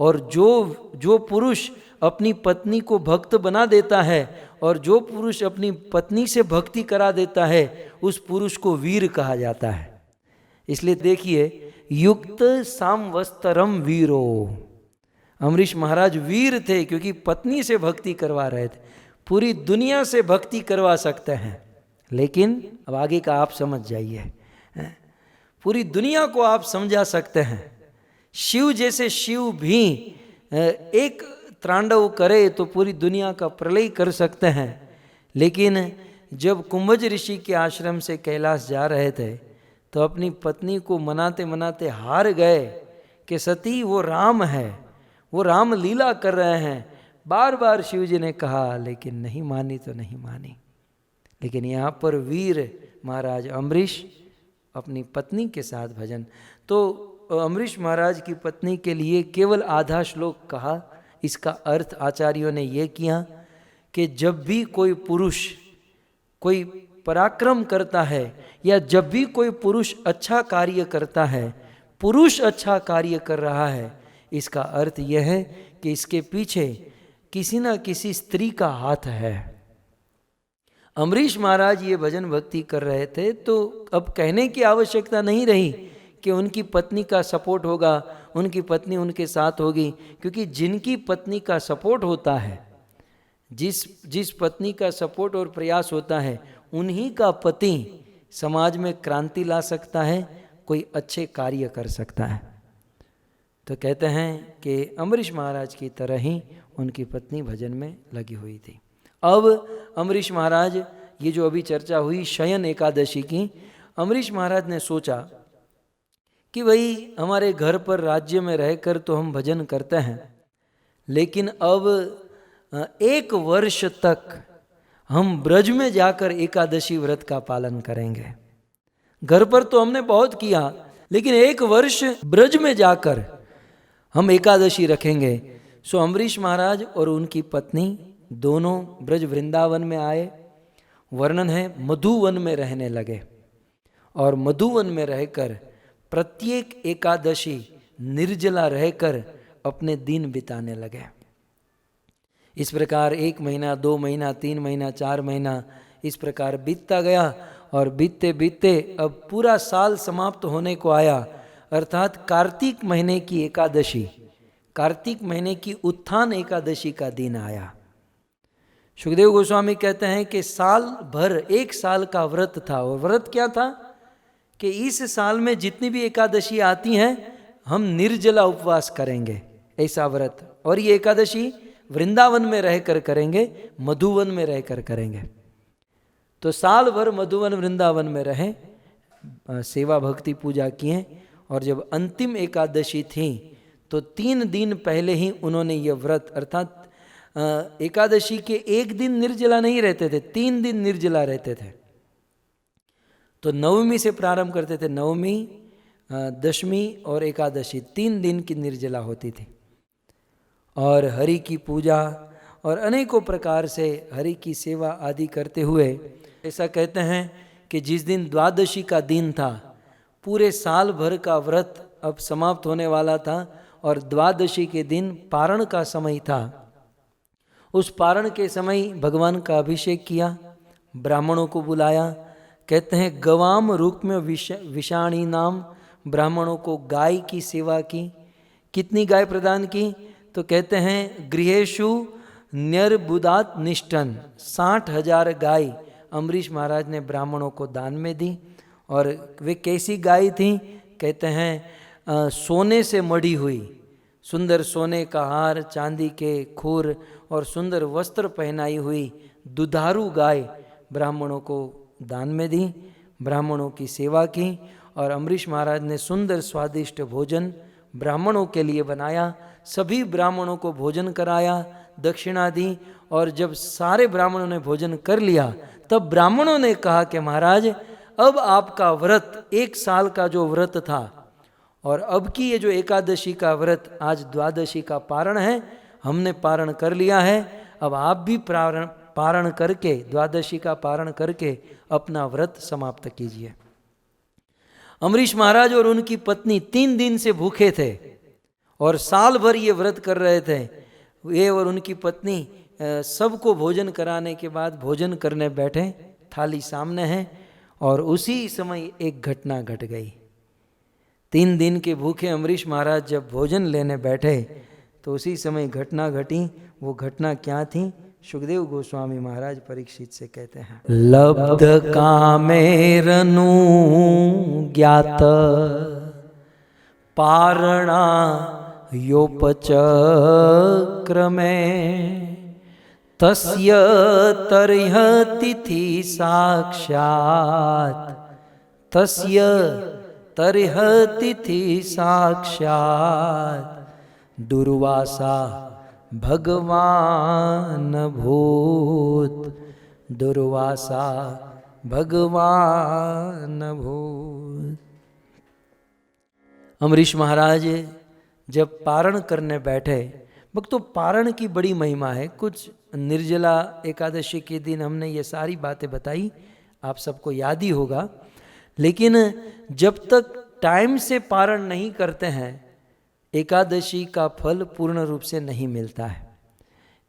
और जो पुरुष अपनी पत्नी को भक्त बना देता है और जो पुरुष अपनी पत्नी से भक्ति करा देता है, उस पुरुष को वीर कहा जाता है। इसलिए देखिए, युक्त सामवस्तरम वीरो, अम्बरीश महाराज वीर थे क्योंकि पत्नी से भक्ति करवा रहे थे। पूरी दुनिया से भक्ति करवा सकते हैं, लेकिन अब आगे का आप समझ जाइए, पूरी दुनिया को आप समझा सकते हैं। शिव जैसे शिव भी एक तांडव करे तो पूरी दुनिया का प्रलय कर सकते हैं। लेकिन जब कुंभज ऋषि के आश्रम से कैलाश जा रहे थे तो अपनी पत्नी को मनाते मनाते हार गए कि सती वो राम है, वो राम लीला कर रहे हैं। बार बार शिव जी ने कहा, लेकिन नहीं मानी तो नहीं मानी। लेकिन यहाँ पर वीर महाराज अम्बरीश अपनी पत्नी के साथ भजन। तो अम्बरीश महाराज की पत्नी के लिए केवल आधा श्लोक कहा। इसका अर्थ आचार्यों ने यह किया कि जब भी कोई पुरुष कोई पराक्रम करता है या जब भी कोई पुरुष अच्छा कार्य करता है, पुरुष अच्छा कार्य कर रहा है, इसका अर्थ यह है कि इसके पीछे किसी ना किसी स्त्री का हाथ है। अम्बरीश महाराज ये भजन भक्ति कर रहे थे तो अब कहने की आवश्यकता नहीं रही कि उनकी पत्नी का सपोर्ट होगा, उनकी पत्नी उनके साथ होगी, क्योंकि जिनकी पत्नी का सपोर्ट होता है, जिस पत्नी का सपोर्ट और प्रयास होता है, उन्हीं का पति समाज में क्रांति ला सकता है, कोई अच्छे कार्य कर सकता है। तो कहते हैं कि अम्बरीश महाराज की तरह ही उनकी पत्नी भजन में लगी हुई थी। अब अम्बरीश महाराज, ये जो अभी चर्चा हुई शयन एकादशी की, अम्बरीश महाराज ने सोचा कि भाई हमारे घर पर राज्य में रहकर तो हम भजन करते हैं, लेकिन अब 1 वर्ष तक हम ब्रज में जाकर एकादशी व्रत का पालन करेंगे। घर पर तो हमने बहुत किया, लेकिन 1 वर्ष ब्रज में जाकर हम एकादशी रखेंगे। सो अम्बरीश महाराज और उनकी पत्नी दोनों ब्रज वृंदावन में आए। वर्णन है मधुवन में रहने लगे और मधुवन में रहकर प्रत्येक एकादशी निर्जला रहकर अपने दिन बिताने लगे। इस प्रकार 1 महीना, 2 महीना, 3 महीना, 4 महीना इस प्रकार बीतता गया और बीतते बीतते अब पूरा साल समाप्त होने को आया, अर्थात कार्तिक महीने की एकादशी, कार्तिक महीने की उत्थान एकादशी का दिन आया। सुखदेव गोस्वामी कहते हैं कि साल भर 1 साल का व्रत था, और व्रत क्या था कि इस साल में जितनी भी एकादशी आती हैं हम निर्जला उपवास करेंगे, ऐसा व्रत। और ये एकादशी वृंदावन में रहकर करेंगे, मधुवन में रहकर करेंगे। तो साल भर मधुवन वृंदावन में रहे, सेवा भक्ति पूजा किए, और जब अंतिम एकादशी थी तो 3 दिन पहले ही उन्होंने ये व्रत, अर्थात एकादशी के 1 दिन निर्जला नहीं रहते थे, 3 दिन निर्जला रहते थे। तो नवमी से प्रारंभ करते थे, नवमी, दशमी और एकादशी 3 दिन की निर्जला होती थी। और हरि की पूजा और अनेकों प्रकार से हरि की सेवा आदि करते हुए, ऐसा कहते हैं कि जिस दिन द्वादशी का दिन था, पूरे साल भर का व्रत अब समाप्त होने वाला था और द्वादशी के दिन पारण का समय था। उस पारण के समय भगवान का अभिषेक किया, ब्राह्मणों को बुलाया। कहते हैं गवाम रूप में विषाणी नाम, ब्राह्मणों को गाय की सेवा की। कितनी गाय प्रदान की? तो कहते हैं गृहेशु न्यर्बुदात निष्ठन, 60,000 गाय अम्बरीश महाराज ने ब्राह्मणों को दान में दी। और वे कैसी गाय थी? कहते हैं सोने से मढ़ी हुई, सुंदर सोने का हार, चांदी के खूर और सुंदर वस्त्र पहनाई हुई दुधारू गाय ब्राह्मणों को दान में दी, ब्राह्मणों की सेवा की। और अम्बरीश महाराज ने सुंदर स्वादिष्ट भोजन ब्राह्मणों के लिए बनाया, सभी ब्राह्मणों को भोजन कराया, दक्षिणा दी। और जब सारे ब्राह्मणों ने भोजन कर लिया, तब ब्राह्मणों ने कहा कि महाराज अब आपका व्रत 1 साल का जो व्रत था, और अब की ये जो एकादशी का व्रत, आज द्वादशी का पारण है, हमने पारण कर लिया है, अब आप भी पारण करके, द्वादशी का पारण करके अपना व्रत समाप्त कीजिए। अम्बरीश महाराज और उनकी पत्नी 3 दिन से भूखे थे और साल भर ये व्रत कर रहे थे। ये और उनकी पत्नी सबको भोजन कराने के बाद भोजन करने बैठे, थाली सामने है, और उसी समय एक घटना घट गई। 3 दिन के भूखे अम्बरीश महाराज जब भोजन लेने बैठे तो उसी समय घटना घटी। वो घटना क्या थी? सुखदेव गोस्वामी महाराज परीक्षित से कहते हैं, लब्ध कामेरनु ज्ञात पारणा योपचक्रमे तस्य तर्हतिथि साक्षात्, तस्य तर्हतिथि साक्षात् दुर्वासा भगवान भूत दुर्वासा भगवान भूत। अम्बरीश महाराज जब पारण करने बैठे, भक्तों पारण की बड़ी महिमा है। कुछ निर्जला एकादशी के दिन हमने ये सारी बातें बताई, आप सबको याद ही होगा। लेकिन जब तक टाइम से पारण नहीं करते हैं, एकादशी का फल पूर्ण रूप से नहीं मिलता है।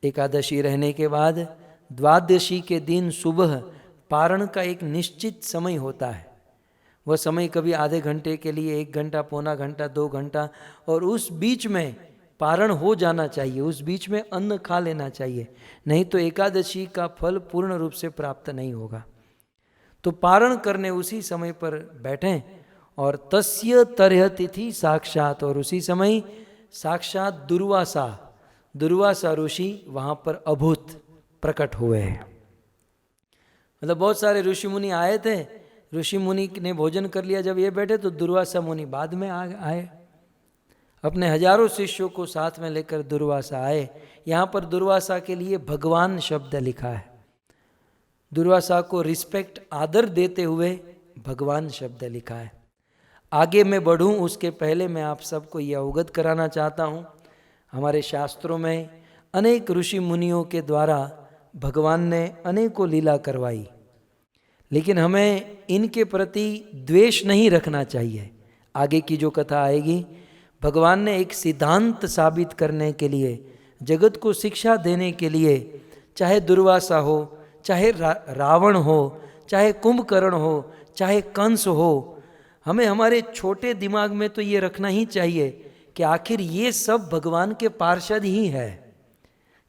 एकादशी रहने के बाद द्वादशी के दिन सुबह पारण का एक निश्चित समय होता है। वह समय कभी आधे घंटे के लिए, 1 घंटा, पौना घंटा, 2 घंटा, और उस बीच में पारण हो जाना चाहिए, उस बीच में अन्न खा लेना चाहिए, नहीं तो एकादशी का फल पूर्ण रूप से प्राप्त नहीं होगा। तो पारण करने उसी समय पर बैठें, और तस्य तरह तिथि साक्षात, और उसी समय साक्षात दुर्वासा ऋषि वहाँ पर अभूत प्रकट हुए हैं। मतलब बहुत सारे ऋषि मुनि आए थे, ऋषि मुनि ने भोजन कर लिया, जब ये बैठे तो दुर्वासा मुनि बाद में आए, अपने हजारों शिष्यों को साथ में लेकर दुर्वासा आए। यहाँ पर दुर्वासा के लिए भगवान शब्द लिखा है, दुर्वासा को रिस्पेक्ट आदर देते हुए भगवान शब्द लिखा है। आगे मैं बढ़ूं उसके पहले मैं आप सबको यह अवगत कराना चाहता हूँ, हमारे शास्त्रों में अनेक ऋषि मुनियों के द्वारा भगवान ने अनेकों लीला करवाई, लेकिन हमें इनके प्रति द्वेष नहीं रखना चाहिए। आगे की जो कथा आएगी, भगवान ने एक सिद्धांत साबित करने के लिए, जगत को शिक्षा देने के लिए, चाहे दुर्वासा हो, चाहे रावण हो, चाहे कुंभकर्ण हो, चाहे कंस हो, हमें हमारे छोटे दिमाग में तो ये रखना ही चाहिए कि आखिर ये सब भगवान के पार्षद ही है।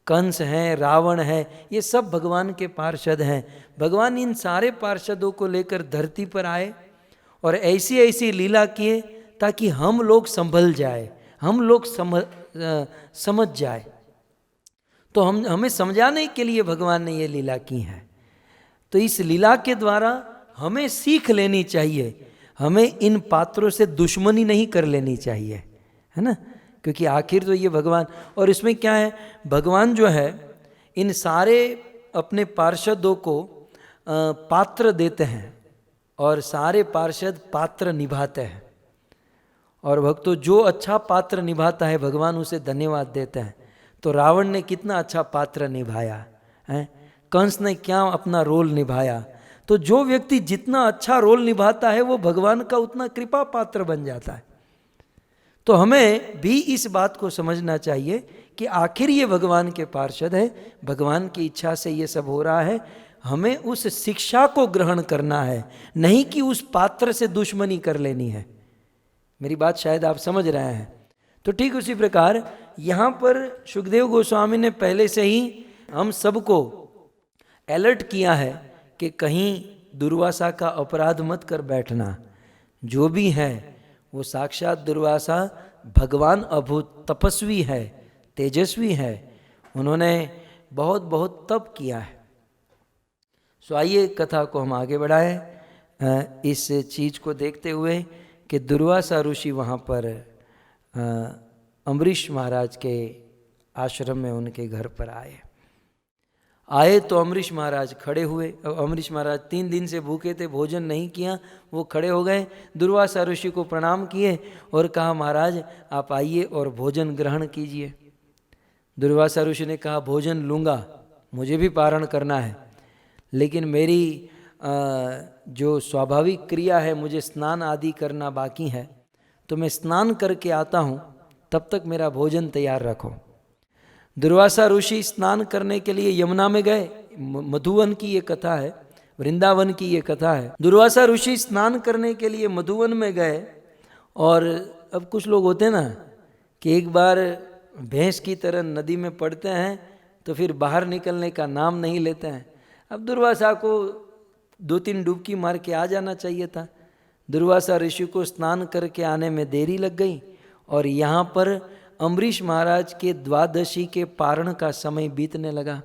कंस हैं, रावण है, ये सब भगवान के पार्षद हैं। भगवान इन सारे पार्षदों को लेकर धरती पर आए और ऐसी ऐसी लीला किए ताकि हम लोग संभल जाए, हम लोग समझ जाए। तो हमें समझाने के लिए भगवान ने ये लीला की है। तो इस लीला के द्वारा हमें सीख लेनी चाहिए, हमें इन पात्रों से दुश्मनी नहीं कर लेनी चाहिए, है ना, क्योंकि आखिर तो ये भगवान, और इसमें क्या है, भगवान जो है इन सारे अपने पार्षदों को पात्र देते हैं और सारे पार्षद पात्र निभाते हैं। और भक्तों जो अच्छा पात्र निभाता है भगवान उसे धन्यवाद देते हैं। तो रावण ने कितना अच्छा पात्र निभाया है, कंस ने क्या अपना रोल निभाया। तो जो व्यक्ति जितना अच्छा रोल निभाता है वो भगवान का उतना कृपा पात्र बन जाता है। तो हमें भी इस बात को समझना चाहिए कि आखिर ये भगवान के पार्षद है, भगवान की इच्छा से ये सब हो रहा है। हमें उस शिक्षा को ग्रहण करना है, नहीं कि उस पात्र से दुश्मनी कर लेनी है। मेरी बात शायद आप समझ रहे हैं। तो ठीक उसी प्रकार यहाँ पर सुखदेव गोस्वामी ने पहले से ही हम सबको अलर्ट किया है कि कहीं दुर्वासा का अपराध मत कर बैठना। जो भी है वो साक्षात दुर्वासा भगवान अभूत तपस्वी है, तेजस्वी है, उन्होंने बहुत बहुत तप किया है। सो आइए कथा को हम आगे बढ़ाएं इस चीज़ को देखते हुए कि दुर्वासा ऋषि वहाँ पर अम्बरीश महाराज के आश्रम में उनके घर पर आए तो अम्बरीश महाराज खड़े हुए। अम्बरीश महाराज 3 दिन से भूखे थे, भोजन नहीं किया, वो खड़े हो गए, दुर्वासा ऋषि को प्रणाम किए और कहा महाराज आप आइए और भोजन ग्रहण कीजिए। दुर्वासा ऋषि ने कहा भोजन लूँगा, मुझे भी पारण करना है, लेकिन मेरी जो स्वाभाविक क्रिया है, मुझे स्नान आदि करना बाकी है, तो मैं स्नान करके आता हूँ, तब तक मेरा भोजन तैयार रखो। दुर्वासा ऋषि स्नान करने के लिए यमुना में गए। मधुवन की ये कथा है, वृंदावन की ये कथा है। दुर्वासा ऋषि स्नान करने के लिए मधुवन में गए, और अब कुछ लोग होते हैं ना कि एक बार भैंस की तरह नदी में पड़ते हैं तो फिर बाहर निकलने का नाम नहीं लेते हैं। अब दुर्वासा को 2-3 डुबकी मार के आ जाना चाहिए था। दुर्वासा ऋषि को स्नान करके आने में देरी लग गई और यहाँ पर अम्बरीश महाराज के द्वादशी के पारण का समय बीतने लगा।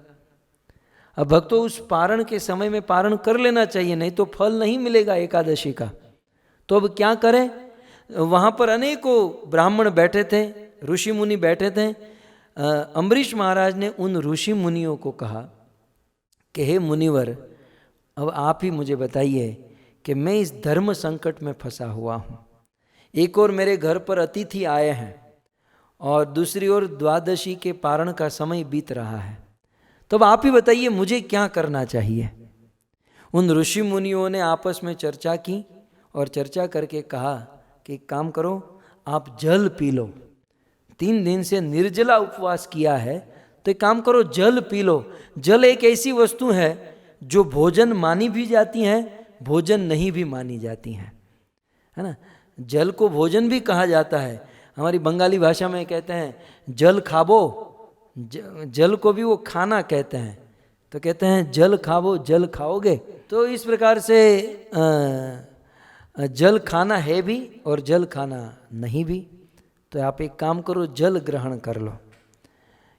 अब भक्तों उस पारण के समय में पारण कर लेना चाहिए, नहीं तो फल नहीं मिलेगा एकादशी का। तो अब क्या करें, वहाँ पर अनेकों ब्राह्मण बैठे थे, ऋषि मुनि बैठे थे। अम्बरीश महाराज ने उन ऋषि मुनियों को कहा कि हे मुनिवर, अब आप ही मुझे बताइए कि मैं इस धर्म संकट में फंसा हुआ हूँ। एक और मेरे घर पर अतिथि आए हैं और दूसरी ओर द्वादशी के पारण का समय बीत रहा है। तो अब आप ही बताइए मुझे क्या करना चाहिए। उन ऋषि मुनियों ने आपस में चर्चा की और चर्चा करके कहा कि एक काम करो, आप जल पी लो। 3 दिन से निर्जला उपवास किया है, तो एक काम करो, जल पी लो। जल एक ऐसी वस्तु है जो भोजन मानी भी जाती है, भोजन नहीं भी मानी जाती हैं, है ना। जल को भोजन भी कहा जाता है। हमारी बंगाली भाषा में कहते हैं जल खाबो, जल को भी वो खाना कहते हैं, तो कहते हैं जल खाबो, जल खाओगे। तो इस प्रकार से जल खाना है भी और जल खाना नहीं भी। तो आप एक काम करो, जल ग्रहण कर लो।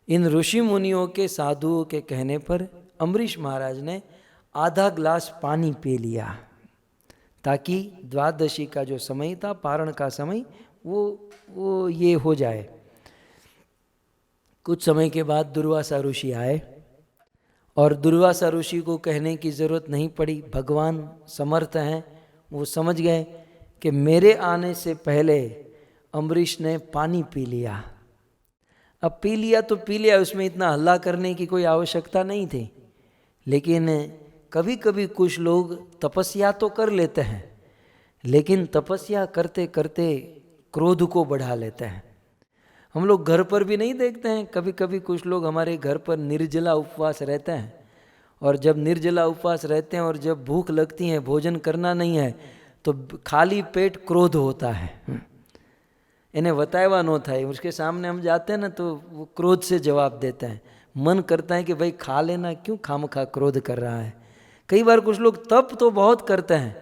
इन ऋषि मुनियों के साधुओं के कहने पर अम्बरीश महाराज ने आधा ग्लास पानी पी लिया, ताकि द्वादशी का जो समय था, पारण का समय, वो ये हो जाए। कुछ समय के बाद दुर्वासा ऋषि आए और दुर्वासा ऋषि को कहने की जरूरत नहीं पड़ी, भगवान समर्थ हैं। वो समझ गए कि मेरे आने से पहले अम्बरीश ने पानी पी लिया। अब पी लिया तो पी लिया, उसमें इतना हल्ला करने की कोई आवश्यकता नहीं थी। लेकिन कभी कभी कुछ लोग तपस्या तो कर लेते हैं, लेकिन तपस्या करते करते क्रोध को बढ़ा लेते हैं। हम लोग घर पर भी नहीं देखते हैं, कभी कभी कुछ लोग हमारे घर पर निर्जला उपवास रहते हैं, और जब निर्जला उपवास रहते हैं और जब भूख लगती है, भोजन करना नहीं है, तो खाली पेट क्रोध होता है। इन्हें बताया न था, उसके सामने हम जाते हैं ना, तो वो क्रोध से जवाब देते हैं। मन करता है कि भाई खा लेना, क्यों खामखा क्रोध कर रहा है। कई बार कुछ लोग तप तो बहुत करते हैं,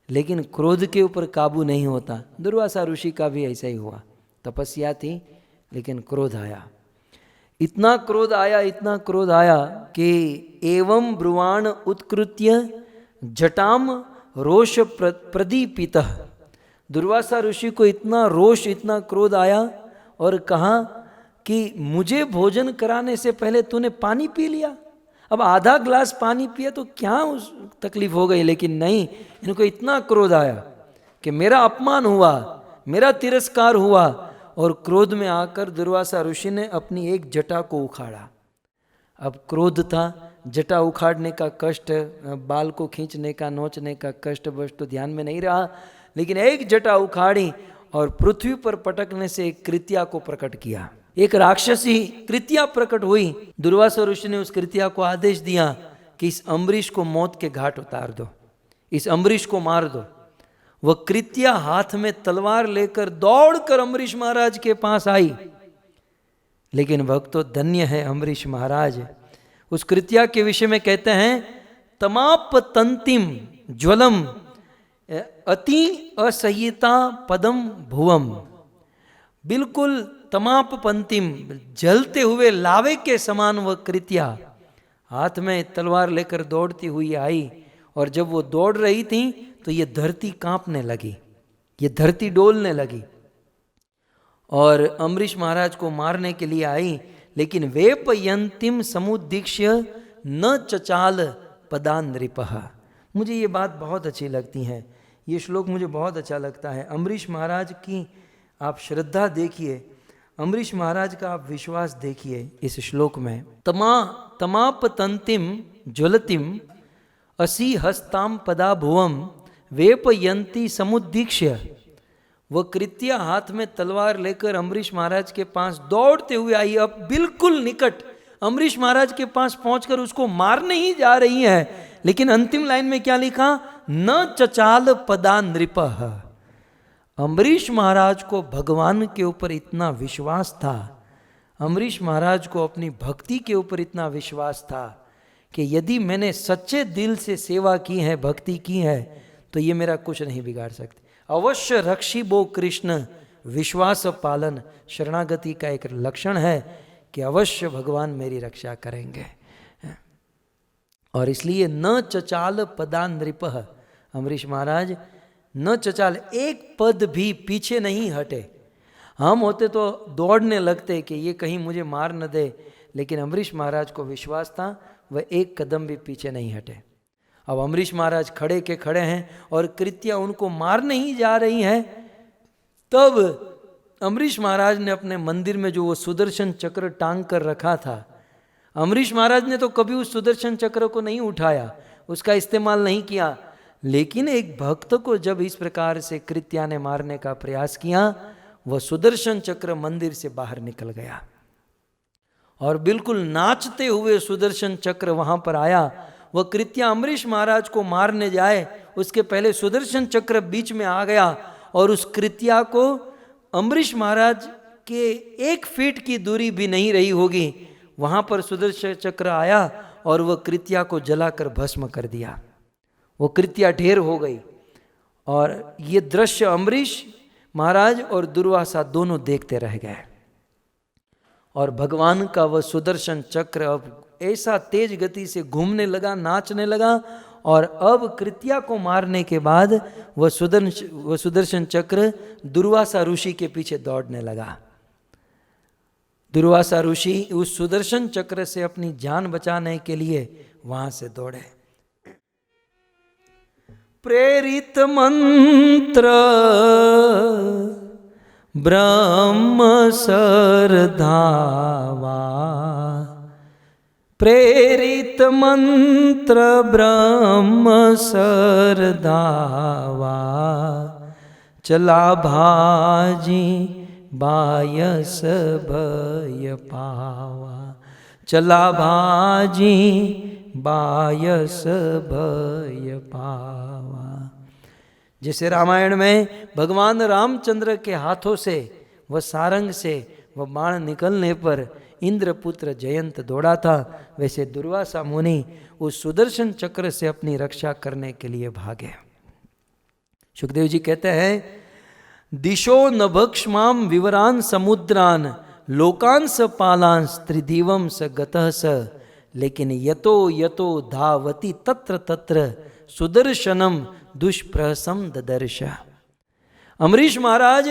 लेकिन क्रोध के ऊपर काबू नहीं होता। दुर्वासा ऋषि का भी ऐसा ही हुआ, तपस्या थी लेकिन क्रोध आया। इतना क्रोध आया, इतना क्रोध आया कि एवं ब्रुवाण उत्कृत्य जटाम रोष प्रदीपितः। दुर्वासा ऋषि को इतना रोष, इतना क्रोध आया और कहा कि मुझे भोजन कराने से पहले तूने पानी पी लिया। अब आधा ग्लास पानी पिया तो क्या उस तकलीफ हो गई, लेकिन नहीं, इनको इतना क्रोध आया कि मेरा अपमान हुआ, मेरा तिरस्कार हुआ। और क्रोध में आकर दुर्वासा ऋषि ने अपनी एक जटा को उखाड़ा। अब क्रोध था, जटा उखाड़ने का कष्ट, बाल को खींचने का, नोचने का कष्ट बस तो ध्यान में नहीं रहा, लेकिन एक जटा उखाड़ी और पृथ्वी पर पटकने से एक कृत्या को प्रकट किया। एक राक्षसी कृत्या प्रकट हुई। दुर्वासा ऋषि ने उस कृत्या को आदेश दिया कि इस अम्बरीश को मौत के घाट उतार दो, इस अम्बरीश को मार दो। वह कृत्या हाथ में तलवार लेकर दौड़कर अम्बरीश महाराज के पास आई। लेकिन भक्तों, धन्य है अम्बरीश महाराज। उस कृत्या के विषय में कहते हैं, तमाप तंतिम ज्वलम अति असह्यता पदम भुवम। बिल्कुल तमाप पंतिम, जलते हुए लावे के समान वह कृत्या हाथ में तलवार लेकर दौड़ती हुई आई। और जब वो दौड़ रही थी तो ये धरती कांपने लगी, ये धरती डोलने लगी और अम्बरीश महाराज को मारने के लिए आई। लेकिन वेपयंतिम समुदीक्ष्य न चचाल पदान नृपः। मुझे ये बात बहुत अच्छी लगती है, ये श्लोक मुझे बहुत अच्छा लगता है। अम्बरीश महाराज की आप श्रद्धा देखिए, अम्बरीश महाराज का आप विश्वास देखिए इस श्लोक में। तमाप तंतिम ज्वलतिम असी हस्ताम पदा भुवम वेपयंती समुदीक्ष्य। वह कृत्या हाथ में तलवार लेकर अम्बरीश महाराज के पास दौड़ते हुए आई। अब बिल्कुल निकट अम्बरीश महाराज के पास पहुंचकर उसको मारने ही जा रही है, लेकिन अंतिम लाइन में क्या लिखा, न चचाल पदा नृपः। अम्बरीश महाराज को भगवान के ऊपर इतना विश्वास था, अम्बरीश महाराज को अपनी भक्ति के ऊपर इतना विश्वास था कि यदि मैंने सच्चे दिल से सेवा की है, भक्ति की है, तो ये मेरा कुछ नहीं बिगाड़ सकते। अवश्य रक्षिबो कृष्ण, विश्वास पालन शरणागति का एक लक्षण है कि अवश्य भगवान मेरी रक्षा करेंगे। और इसलिए न चचाल पदान नृपः, अम्बरीश महाराज न चचाल, एक पद भी पीछे नहीं हटे। हम होते तो दौड़ने लगते कि ये कहीं मुझे मार न दे, लेकिन अम्बरीश महाराज को विश्वास था वह एक कदम भी पीछे नहीं हटे। अब अम्बरीश महाराज खड़े के खड़े हैं और कृत्या उनको मारने ही जा रही है। तब अम्बरीश महाराज ने अपने मंदिर में जो वो सुदर्शन चक्र टांग कर रखा था, अम्बरीश महाराज ने तो कभी उस सुदर्शन चक्र को नहीं उठाया, उसका इस्तेमाल नहीं किया, लेकिन एक भक्त को जब इस प्रकार से कृत्या ने मारने का प्रयास किया, वह सुदर्शन चक्र मंदिर से बाहर निकल गया और बिल्कुल नाचते हुए सुदर्शन चक्र वहां पर आया। वह कृत्या अम्बरीश महाराज को मारने जाए, उसके पहले सुदर्शन चक्र बीच में आ गया और उस कृत्या को अम्बरीश महाराज के 1 फीट की दूरी भी नहीं रही होगी, वहां पर सुदर्शन चक्र आया और वह कृत्या को जलाकर भस्म कर दिया। वो कृत्या ढेर हो गई और ये दृश्य अम्बरीश महाराज और दुर्वासा दोनों देखते रह गए। और भगवान का वह सुदर्शन चक्र अब ऐसा तेज गति से घूमने लगा, नाचने लगा, और अब कृत्या को मारने के बाद वह सुदर्शन चक्र दुर्वासा ऋषि के पीछे दौड़ने लगा। दुर्वासा ऋषि उस सुदर्शन चक्र से अपनी जान बचाने के लिए वहां से दौड़े। प्रेरित मंत्र ब्रह्म सरधावा, प्रेरित मंत्र ब्रह्म सरधावा, चला भाजी बायस भय पावा, चला भाजी बायस भय पावा। जैसे रामायण में भगवान रामचंद्र के हाथों से वह सारंग से वह बाण निकलने पर इंद्रपुत्र जयंत दौड़ा था, वैसे दुर्वासा मुनि उस सुदर्शन चक्र से अपनी रक्षा करने के लिए भागे। सुखदेव जी कहते हैं, दिशो नभक्ष्माम विवरान समुद्रान लोकान स पालांस त्रिदिवम स गतः स, लेकिन यतो यतो धावती तत्र तत्र सुदर्शनम दुष्प्रहसम ददर्श। अम्बरीश महाराज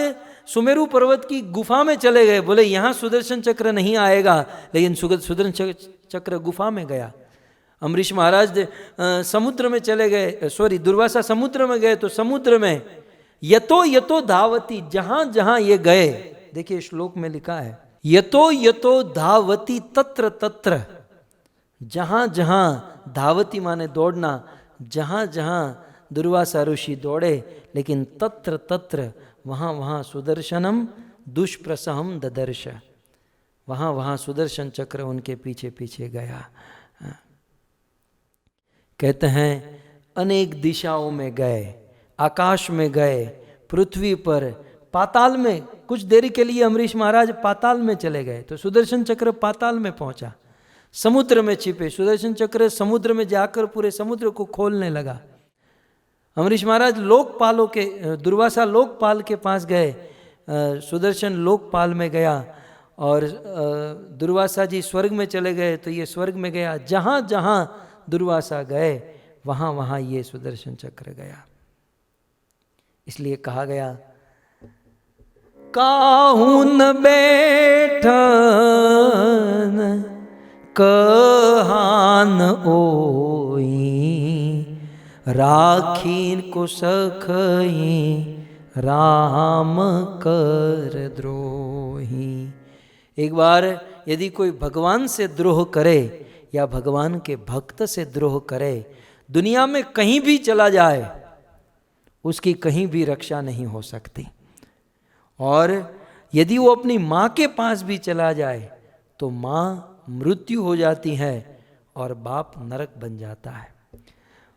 सुमेरु पर्वत की गुफा में चले गए, बोले यहाँ सुदर्शन चक्र नहीं आएगा, लेकिन सुदर्शन चक्र गुफा में गया। अम्बरीश महाराज समुद्र में चले गए, दुर्वासा समुद्र में गए, तो समुद्र में यतो यतो धावती, जहां जहां ये गए, देखिए श्लोक में लिखा है, यतो यतो धावती तत्र तत्र, जहां जहां धावती माने दौड़ना, जहां जहां दुर्वासा ऋषि दौड़े, लेकिन तत्र तत्र वहां वहां सुदर्शनम दुष्प्रसहम ददर्श, वहां वहां सुदर्शन चक्र उनके पीछे पीछे गया। कहते हैं अनेक दिशाओं में गए, आकाश में गए, पृथ्वी पर, पाताल में, कुछ देरी के लिए अम्बरीश महाराज पाताल में चले गए तो सुदर्शन चक्र पाताल में पहुंचा। समुद्र में छिपे सुदर्शन चक्र समुद्र में जाकर पूरे समुद्र को खोलने लगा। अम्बरीश महाराज लोकपालों के, दुर्वासा लोकपाल के पास गए, सुदर्शन लोकपाल में गया, और दुर्वासा जी स्वर्ग में चले गए तो ये स्वर्ग में गया। जहाँ जहाँ दुर्वासा गए वहाँ वहाँ ये सुदर्शन चक्र गया। इसलिए कहा गया, काहुन बैठन कहान ओई, राखीन को सखई राम कर द्रोही। एक बार यदि कोई भगवान से द्रोह करे या भगवान के भक्त से द्रोह करे, दुनिया में कहीं भी चला जाए, उसकी कहीं भी रक्षा नहीं हो सकती। और यदि वो अपनी माँ के पास भी चला जाए तो माँ मृत्यु हो जाती है और बाप नरक बन जाता है।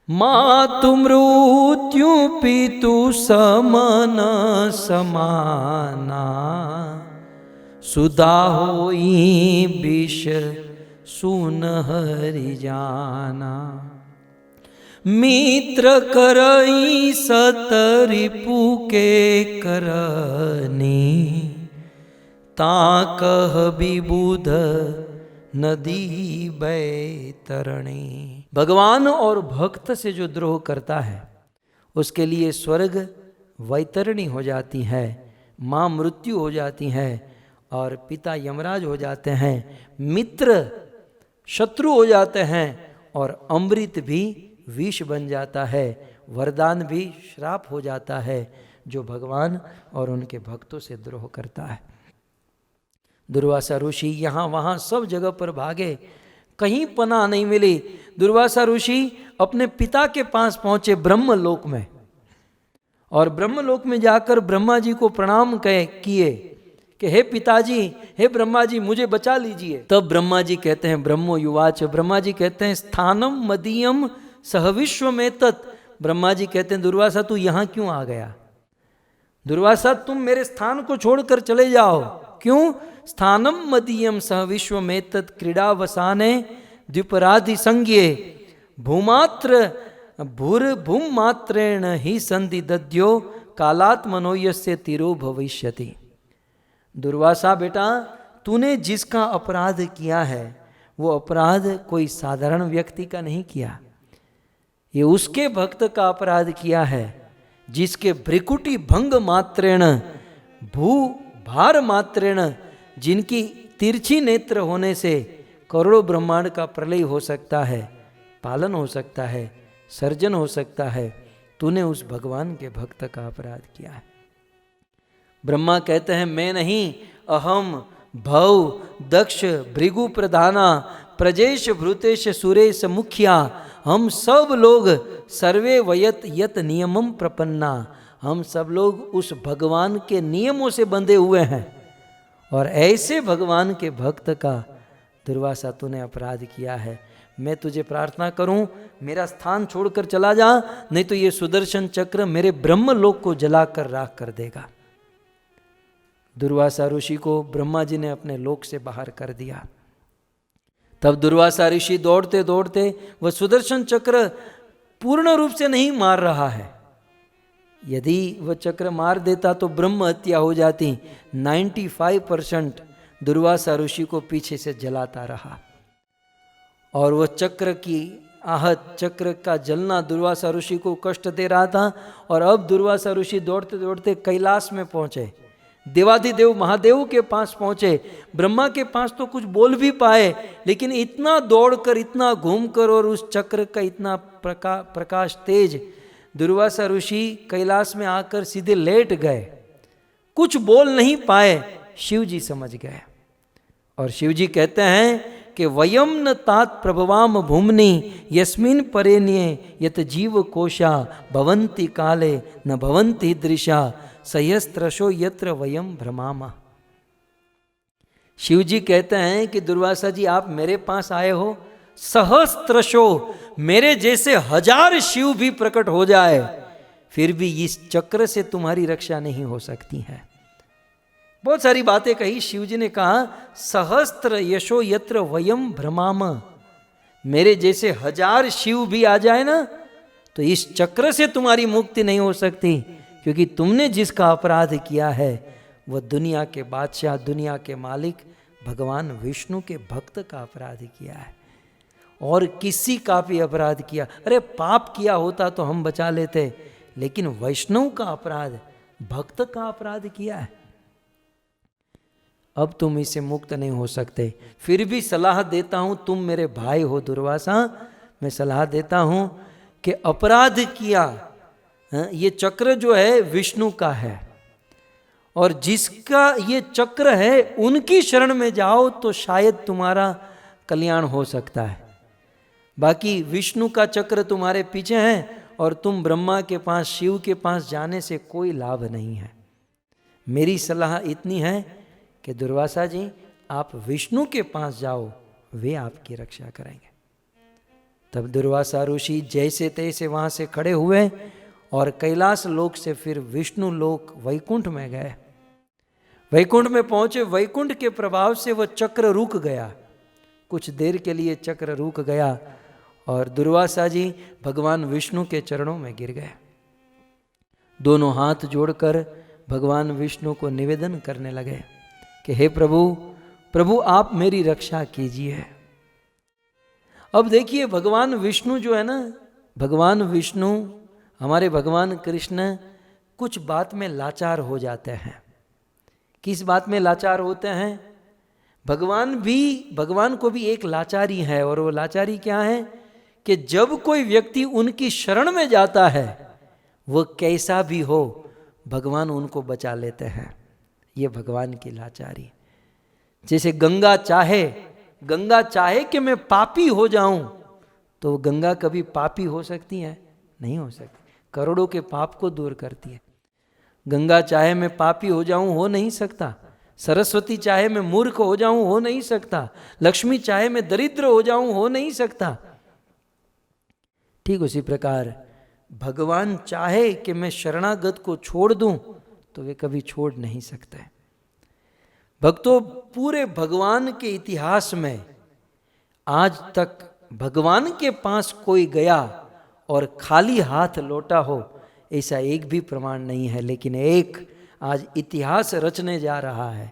मातु मृत्यु पितु समन समाना, सुधा होई विष सुन हरि जाना, मित्र करई सतरिपु के करनी, ताकह विबुध नदी बैतरणी। भगवान और भक्त से जो द्रोह करता है उसके लिए स्वर्ग वैतरणी हो जाती है, माँ मृत्यु हो जाती है और पिता यमराज हो जाते हैं। मित्र शत्रु हो जाते हैं और अमृत भी विष बन जाता है, वरदान भी श्राप हो जाता है जो भगवान और उनके भक्तों से द्रोह करता है। दुर्वासा ऋषि यहाँ वहाँ सब जगह पर भागे, कहीं पनाह नहीं मिली। दुर्वासा ऋषि अपने पिता के पास पहुंचे ब्रह्मलोक में, और ब्रह्मलोक में जाकर ब्रह्मा जी को प्रणाम किए कि हे पिताजी, हे ब्रह्मा जी, मुझे बचा लीजिए। तब ब्रह्मा जी कहते हैं, ब्रह्मो युवाच, ब्रह्मा जी कहते हैं स्थानम मदीयम सहविश्व में तत्। ब्रह्मा जी कहते हैं दुर्वासा तू यहाँ क्यों आ गया? दुर्वासा तुम मेरे स्थान को छोड़कर चले जाओ। क्यों? स्थानम मदीयम सहविश्व में तत् क्रीड़ावसाने द्विपराधि संज्ञे भूमात्र भूम मात्रेण ही संधि दद्यो कालात् मनोयस्य तिरो भविष्यति। दुर्वासा बेटा, तूने जिसका अपराध किया है वो अपराध कोई साधारण व्यक्ति का नहीं किया, ये उसके भक्त का अपराध किया है जिसके भ्रिकुटी भंग मात्रेण भू भार मात्रेण, जिनकी तिरछी नेत्र होने से करोड़ों ब्रह्मांड का प्रलय हो सकता है, पालन हो सकता है, सर्जन हो सकता है। तूने उस भगवान के भक्त का अपराध किया है। ब्रह्मा कहते हैं मैं नहीं, अहम भव दक्ष भृगु प्रधाना प्रजेश भृतेश सुरेश मुखिया, हम सब लोग सर्वे वयत यत नियमम प्रपन्ना, हम सब लोग उस भगवान के नियमों से बंधे हुए हैं। और ऐसे भगवान के भक्त का दुर्वासा तूने अपराध किया है। मैं तुझे प्रार्थना करूं मेरा स्थान छोड़कर चला जा, नहीं तो ये सुदर्शन चक्र मेरे ब्रह्मलोक को जलाकर राख कर देगा। दुर्वासा ऋषि को ब्रह्मा जी ने अपने लोक से बाहर कर दिया। तब दुर्वासा ऋषि दौड़ते दौड़ते, वह सुदर्शन चक्र पूर्ण रूप से नहीं मार रहा है, यदि वह चक्र मार देता तो ब्रह्म हत्या हो जाती। 95% दुर्वासा ऋषि को पीछे से जलाता रहा, और वह चक्र की आहत, चक्र का जलना दुर्वासा ऋषि को कष्ट दे रहा था। और अब दुर्वासा ऋषि दौड़ते दौड़ते कैलाश में पहुंचे, देवाधिदेव महादेव के पास पहुंचे। ब्रह्मा के पास तो कुछ बोल भी पाए, लेकिन इतना दौड़कर, इतना घूमकर, और उस चक्र का इतना प्रकाश तेज, दुर्वासा ऋषि कैलाश में आकर सीधे लेट गए, कुछ बोल नहीं पाए। शिव जी समझ गए, और शिव जी कहते हैं कि वयम न तात प्रभवाम भूमनि यस्मिन परेण्ये यत जीव कोशा भवंती काले न भवंती दृशा सहस्त्रशो यत्र वयम भ्रमामा। शिव जी कहते हैं कि दुर्वासा जी आप मेरे पास आए हो, सहस्त्रशो, मेरे जैसे 1000 शिव भी प्रकट हो जाए फिर भी इस चक्र से तुम्हारी रक्षा नहीं हो सकती है। बहुत सारी बातें कही। शिव जी ने कहा सहस्त्र यशो यत्र वयम भ्रमाम, मेरे जैसे 1000 शिव भी आ जाए ना तो इस चक्र से तुम्हारी मुक्ति नहीं हो सकती, क्योंकि तुमने जिसका अपराध किया है वह दुनिया के बादशाह, दुनिया के मालिक भगवान विष्णु के भक्त का अपराध किया है, और किसी का भी अपराध किया। अरे पाप किया होता तो हम बचा लेते, लेकिन वैष्णव का अपराध, भक्त का अपराध किया है, अब तुम इससे मुक्त नहीं हो सकते। फिर भी सलाह देता हूं, तुम मेरे भाई हो दुर्वासा, मैं सलाह देता हूं कि अपराध किया, ये चक्र जो है विष्णु का है, और जिसका ये चक्र है उनकी शरण में जाओ तो शायद तुम्हारा कल्याण हो सकता है। बाकी विष्णु का चक्र तुम्हारे पीछे है, और तुम ब्रह्मा के पास, शिव के पास जाने से कोई लाभ नहीं है। मेरी सलाह इतनी है कि दुर्वासा जी आप विष्णु के पास जाओ, वे आपकी रक्षा करेंगे। तब दुर्वासा ऋषि जैसे तैसे वहां से खड़े हुए और कैलाश लोक से फिर विष्णु लोक वैकुंठ में गए। वैकुंठ में पहुंचे, वैकुंठ के प्रभाव से वह चक्र रुक गया, कुछ देर के लिए चक्र रुक गया, और दुर्वासा जी भगवान विष्णु के चरणों में गिर गए। दोनों हाथ जोड़कर भगवान विष्णु को निवेदन करने लगे कि हे प्रभु, प्रभु आप मेरी रक्षा कीजिए। अब देखिए भगवान विष्णु जो है ना, भगवान विष्णु, हमारे भगवान कृष्ण कुछ बात में लाचार हो जाते हैं। किस बात में लाचार होते हैं? भगवान को भी एक लाचारी है, और वो लाचारी क्या है कि जब कोई व्यक्ति उनकी शरण में जाता है, वो कैसा भी हो, भगवान उनको बचा लेते हैं। ये भगवान की लाचारी। जैसे गंगा चाहे कि मैं पापी हो जाऊं, तो गंगा कभी पापी हो सकती है? नहीं हो सकती। करोड़ों के पाप को दूर करती है। गंगा चाहे मैं पापी हो जाऊं, हो नहीं सकता। सरस्वती चाहे मैं मूर्ख हो जाऊं, हो नहीं सकता। लक्ष्मी चाहे मैं दरिद्र हो जाऊं, हो नहीं सकता। ठीक उसी प्रकार भगवान चाहे कि मैं शरणागत को छोड़ दूं, तो वे कभी छोड़ नहीं सकते। भक्तों, पूरे भगवान के इतिहास में आज तक भगवान के पास कोई गया और खाली हाथ लौटा हो, ऐसा एक भी प्रमाण नहीं है। लेकिन एक आज इतिहास रचने जा रहा है,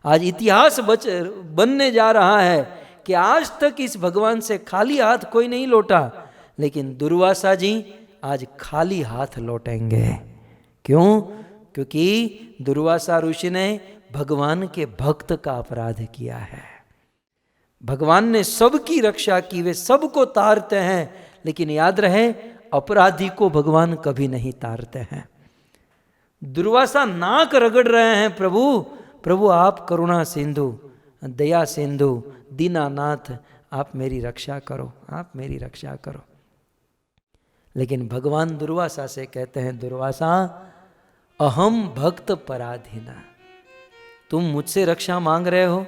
आज इतिहास बनने जा रहा है कि आज तक इस भगवान से खाली हाथ कोई नहीं लौटा, लेकिन दुर्वासा जी आज खाली हाथ लौटेंगे। क्यों? क्योंकि दुर्वासा ऋषि ने भगवान के भक्त का अपराध किया है। भगवान ने सबकी रक्षा की, वे सबको तारते हैं, लेकिन याद रहे अपराधी को भगवान कभी नहीं तारते हैं। दुर्वासा नाक रगड़ रहे हैं, प्रभु आप करुणा सिंधु, दया सिंधु, दीनानाथ, आप मेरी रक्षा करो, आप मेरी रक्षा करो। लेकिन भगवान दुर्वासा से कहते हैं, दुर्वासा अहम भक्त पराधीना, तुम मुझसे रक्षा मांग रहे हो,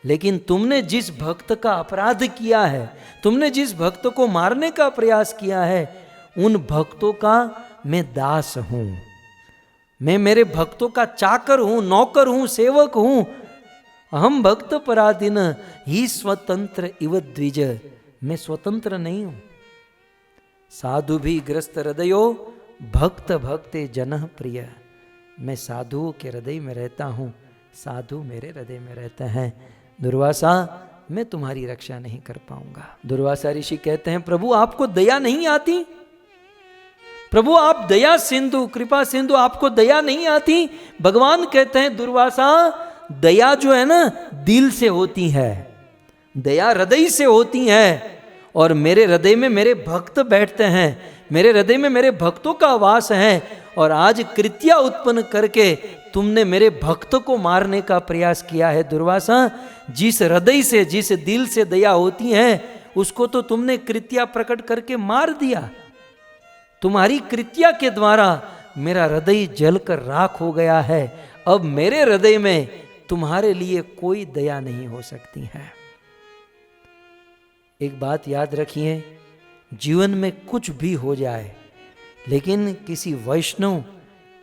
लेकिन तुमने जिस भक्त का अपराध किया है, तुमने जिस भक्त को मारने का प्रयास किया है, उन भक्तों का मैं दास हूं, मैं मेरे भक्तों का चाकर हूं, नौकर हूं, सेवक हूं। अहम भक्त पराधीन ही स्वतंत्र इव द्विज, मैं स्वतंत्र नहीं हूं। साधु भी ग्रस्त हृदयो भक्त भक्ते जन प्रिय, मैं साधुओं के हृदय में रहता हूं, साधु मेरे हृदय में रहते हैं। दुर्वासा मैं तुम्हारी रक्षा नहीं कर पाऊंगा। दुर्वासा ऋषि कहते हैं, प्रभु आपको दया नहीं आती? प्रभु आप दया सिंधु, कृपा सिंधु, आपको दया नहीं आती? भगवान कहते हैं, दुर्वासा दया जो है ना, दिल से होती है, दया हृदय से होती है, और मेरे हृदय में मेरे भक्त बैठते हैं, मेरे हृदय में मेरे भक्तों का वास है। और आज कृत्या उत्पन्न करके तुमने मेरे भक्त को मारने का प्रयास किया है। दुर्वासा, जिस हृदय से, जिस दिल से दया होती है, उसको तो तुमने कृत्या प्रकट करके मार दिया। तुम्हारी कृत्या के द्वारा मेरा हृदय जलकर राख हो गया है। अब मेरे हृदय में तुम्हारे लिए कोई दया नहीं हो सकती है। एक बात याद रखिए, जीवन में कुछ भी हो जाए, लेकिन किसी वैष्णव,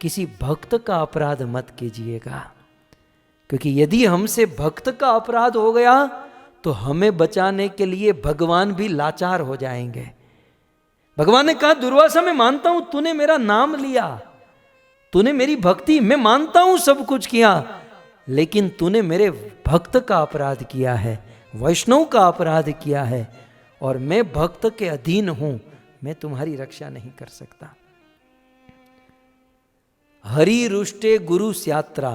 किसी भक्त का अपराध मत कीजिएगा, क्योंकि यदि हमसे भक्त का अपराध हो गया तो हमें बचाने के लिए भगवान भी लाचार हो जाएंगे। भगवान ने कहा, दुर्वासा मैं मानता हूं तूने मेरा नाम लिया, तूने मेरी भक्ति, मैं मानता हूं सब कुछ किया, लेकिन तूने मेरे भक्त का अपराध किया है, वैष्णव का अपराध किया है, और मैं भक्त के अधीन हूं, मैं तुम्हारी रक्षा नहीं कर सकता। हरि रुष्टे गुरु स्यात्रा,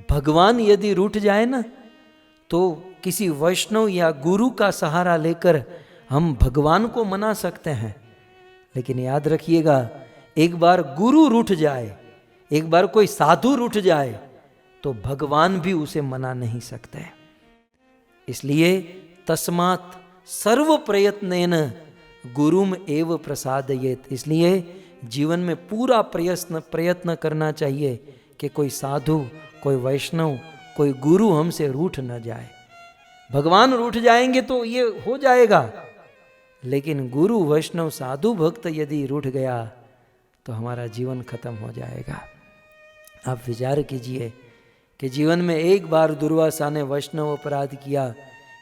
भगवान यदि रूठ जाए ना, तो किसी वैष्णव या गुरु का सहारा लेकर हम भगवान को मना सकते हैं। लेकिन याद रखिएगा, एक बार गुरु रूठ जाए, एक बार कोई साधु रूठ जाए, तो भगवान भी उसे मना नहीं सकते। इसलिए तस्मात् सर्व प्रयत्नेन गुरुम एव प्रसादयेत, इसलिए जीवन में पूरा प्रयत्न करना चाहिए कि कोई साधु, कोई वैष्णव, कोई गुरु हमसे रूठ न जाए। भगवान रूठ जाएंगे तो ये हो जाएगा, लेकिन गुरु, वैष्णव, साधु, भक्त यदि रूठ गया तो हमारा जीवन खत्म हो जाएगा। आप विचार कीजिए कि जीवन में एक बार दुर्वासा ने वैष्णव अपराध किया,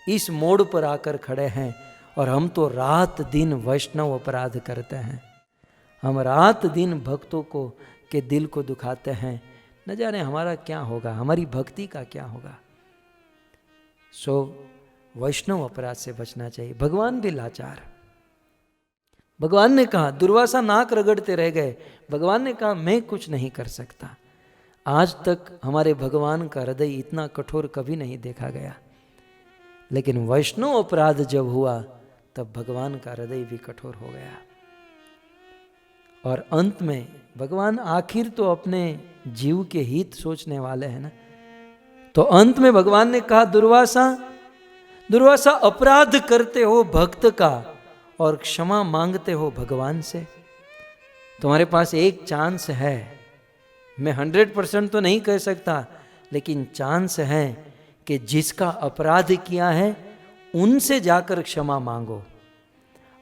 इस मोड़ पर आकर खड़े हैं, और हम तो रात दिन वैष्णव अपराध करते हैं। हम रात दिन भक्तों को के दिल को दुखाते हैं। न जाने हमारा क्या होगा, हमारी भक्ति का क्या होगा। सो वैष्णव अपराध से बचना चाहिए। भगवान भी लाचार, भगवान ने कहा, दुर्वासा नाक रगड़ते रह गए, भगवान ने कहा मैं कुछ नहीं कर सकता। आज तक हमारे भगवान का हृदय इतना कठोर कभी नहीं देखा गया। लेकिन वैष्णव अपराध जब हुआ तब भगवान का हृदय भी कठोर हो गया। और अंत में भगवान आखिर तो अपने जीव के हित सोचने वाले हैं ना, तो अंत में भगवान ने कहा, दुर्वासा दुर्वासा अपराध करते हो भक्त का और क्षमा मांगते हो भगवान से। तुम्हारे पास एक चांस है, मैं 100% तो नहीं कह सकता, लेकिन चांस है कि जिसका अपराध किया है उनसे जाकर क्षमा मांगो।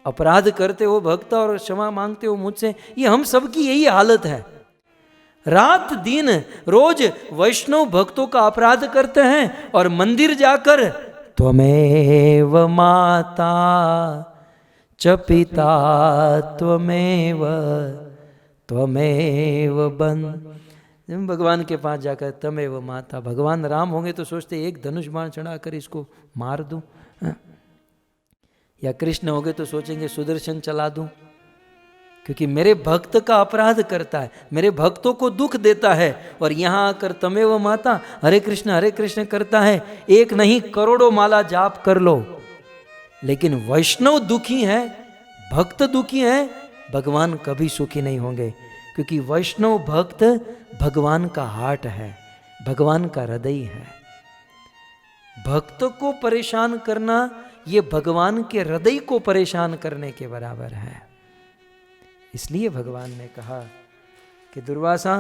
अपराध करते हो भक्त और क्षमा मांगते हो मुझसे, ये हम सबकी यही हालत है। रात दिन रोज वैष्णव भक्तों का अपराध करते हैं और मंदिर जाकर त्वमेव माता च पिता त्वमेव त्वमेव बंधु। भगवान के पास जाकर त्वमेव माता, भगवान राम होंगे तो सोचते एक धनुष बाण चढ़ाकर इसको मार दूं, या कृष्ण होंगे तो सोचेंगे सुदर्शन चला दूं, क्योंकि मेरे भक्त का अपराध करता है, मेरे भक्तों को दुख देता है। और यहाँ आकर तमेव माता हरे कृष्ण करता है, एक नहीं करोड़ों माला जाप कर लो, लेकिन वैष्णव दुखी है, भक्त दुखी है, भगवान कभी सुखी नहीं होंगे। क्योंकि वैष्णव भक्त भगवान का हार्ट है, भगवान का हृदय है। भक्त को परेशान करना ये भगवान के हृदय को परेशान करने के बराबर है। इसलिए भगवान ने कहा कि दुर्वासा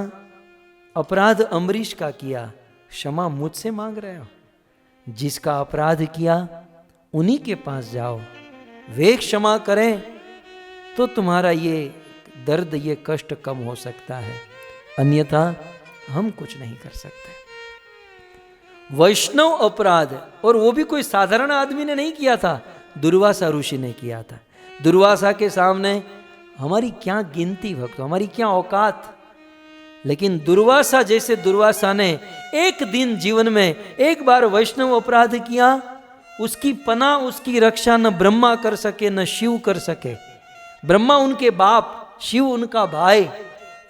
अपराध अम्बरीश का किया, क्षमा मुझसे मांग रहे हो। जिसका अपराध किया उन्हीं के पास जाओ, वे क्षमा करें तो तुम्हारा ये दर्द, ये कष्ट कम हो सकता है, अन्यथा हम कुछ नहीं कर सकते। वैष्णव अपराध, और वो भी कोई साधारण आदमी ने नहीं किया था, दुर्वासा ऋषि ने किया था। दुर्वासा के सामने हमारी क्या गिनती भक्तों, हमारी क्या औकात। लेकिन दुर्वासा जैसे दुर्वासा ने एक दिन जीवन में एक बार वैष्णव अपराध किया, उसकी पनाह, उसकी रक्षा न ब्रह्मा कर सके न शिव कर सके। ब्रह्मा उनके बाप, शिव उनका भाई,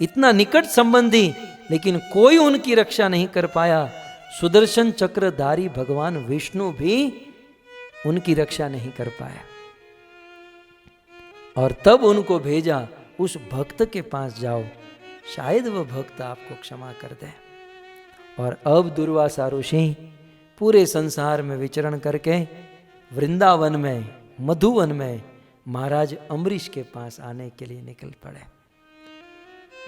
इतना निकट संबंधी, लेकिन कोई उनकी रक्षा नहीं कर पाया। सुदर्शन चक्रधारी भगवान विष्णु भी उनकी रक्षा नहीं कर पाया। और तब उनको भेजा, उस भक्त के पास जाओ, शायद वह भक्त आपको क्षमा कर दे। और अब दुर्वासा ऋषि पूरे संसार में विचरण करके वृंदावन में, मधुवन में महाराज अम्बरीश के पास आने के लिए निकल पड़े।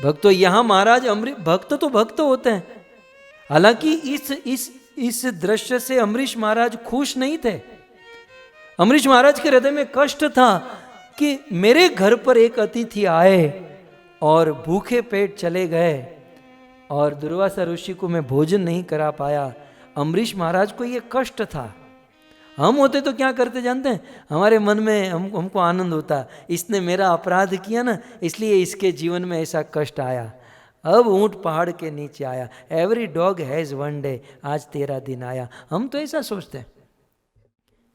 भक्तों, यहां महाराज अम्बरीश, भक्त तो भक्त होते हैं, हालांकि इस दृश्य से अम्बरीश महाराज खुश नहीं थे। अम्बरीश महाराज के हृदय में कष्ट था कि मेरे घर पर एक अतिथि आए और भूखे पेट चले गए और दुर्वासा ऋषि को मैं भोजन नहीं करा पाया। अम्बरीश महाराज को ये कष्ट था। हम होते तो क्या करते जानते हैं, हमारे मन में हमको आनंद होता, इसने मेरा अपराध किया ना, इसलिए इसके जीवन में ऐसा कष्ट आया। अब ऊंट पहाड़ के नीचे आया, every dog has one day, आज तेरा दिन आया, हम तो ऐसा सोचते हैं।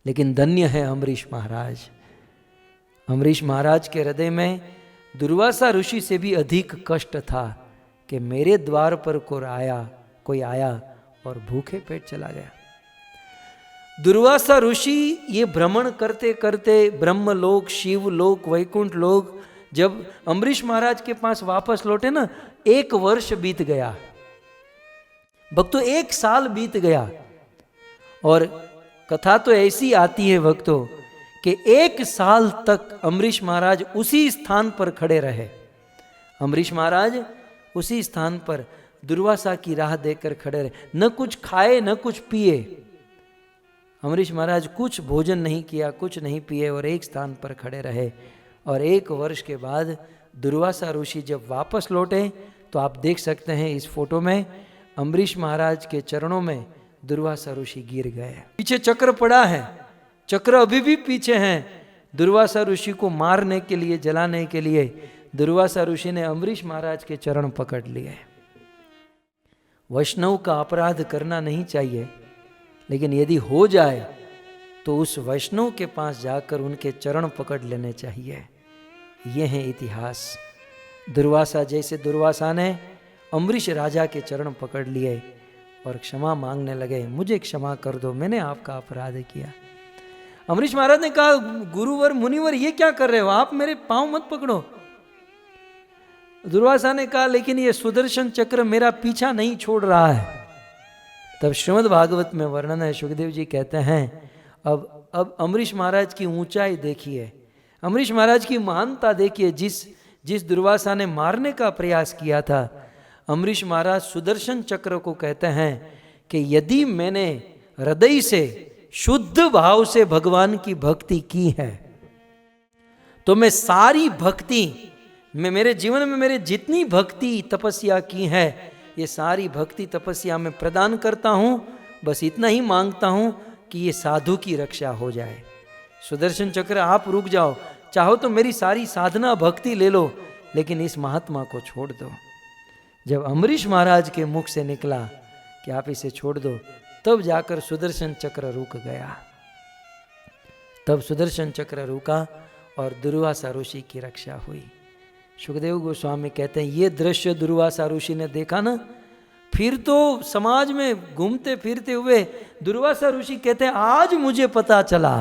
लेकिन धन्य है अम्बरीश महाराज। अम्बरीश महाराज के हृदय में दुर्वासा ऋषि से भी अधिक कष्ट था कि मेरे द्वार पर कोई आया और भूखे पेट चला गया। दुर्वासा ऋषि ये भ्रमण करते करते ब्रह्मलोक, शिवलोक, वैकुंठ लोक, जब अम्बरीश महाराज के पास वापस लौटे ना, 1 वर्ष बीत गया भक्तों, 1 साल बीत गया। और कथा तो ऐसी आती है भक्तों कि 1 साल तक अम्बरीश महाराज उसी स्थान पर खड़े रहे। अम्बरीश महाराज उसी स्थान पर दुर्वासा की राह देखकर खड़े रहे, न कुछ खाए न कुछ पिए। अम्बरीश महाराज कुछ भोजन नहीं किया, कुछ नहीं पिए और एक स्थान पर खड़े रहे। और 1 वर्ष के बाद दुर्वासा ऋषि जब वापस लौटे तो आप देख सकते हैं इस फोटो में अम्बरीश महाराज के चरणों में दुर्वासा ऋषि गिर गए। पीछे चक्र पड़ा है, चक्र अभी भी पीछे हैं। दुर्वासा ऋषि को मारने के लिए, जलाने के लिए दुर्वासा ऋषि ने अम्बरीश महाराज के चरण पकड़ लिए। वैष्णव का अपराध करना नहीं चाहिए, लेकिन यदि हो जाए तो उस वैष्णव के पास जाकर उनके चरण पकड़ लेने चाहिए। ये है इतिहास। दुर्वासा जैसे दुर्वासा ने अम्बरीश राजा के चरण पकड़ लिए और क्षमा मांगने लगे, मुझे क्षमा कर दो, मैंने आपका अपराध किया। अम्बरीश महाराज ने कहा, गुरुवर मुनिवर ये क्या कर रहे हो, आप मेरे पांव मत पकड़ो। दुर्वासा ने कहा, लेकिन ये सुदर्शन चक्र मेरा पीछा नहीं छोड़ रहा है। तब श्रीमद् भागवत में वर्णन है, सुखदेव जी कहते हैं, अब अम्बरीश महाराज की ऊंचाई देखिए, अम्बरीश महाराज की महानता देखिए। जिस दुर्वासा ने मारने का प्रयास किया था, अम्बरीश महाराज सुदर्शन चक्र को कहते हैं कि यदि मैंने हृदय से शुद्ध भाव से भगवान की भक्ति की है तो मैं सारी भक्ति, मैं मेरे जीवन में मेरे जितनी भक्ति तपस्या की है, ये सारी भक्ति तपस्या में प्रदान करता हूं। बस इतना ही मांगता हूं कि ये साधु की रक्षा हो जाए। सुदर्शन चक्र आप रुक जाओ, चाहो तो मेरी सारी साधना भक्ति ले लो, लेकिन इस महात्मा को छोड़ दो। जब अम्बरीश महाराज के मुख से निकला कि आप इसे छोड़ दो, तब जाकर सुदर्शन चक्र रुक गया। तब सुदर्शन चक्र रुका और दुर्वासा ऋषि की रक्षा हुई। सुखदेव गोस्वामी कहते हैं, ये दृश्य दुर्वासा ऋषि ने देखा ना, फिर तो समाज में घूमते फिरते हुए दुर्वासा ऋषि कहते हैं, आज मुझे पता चला।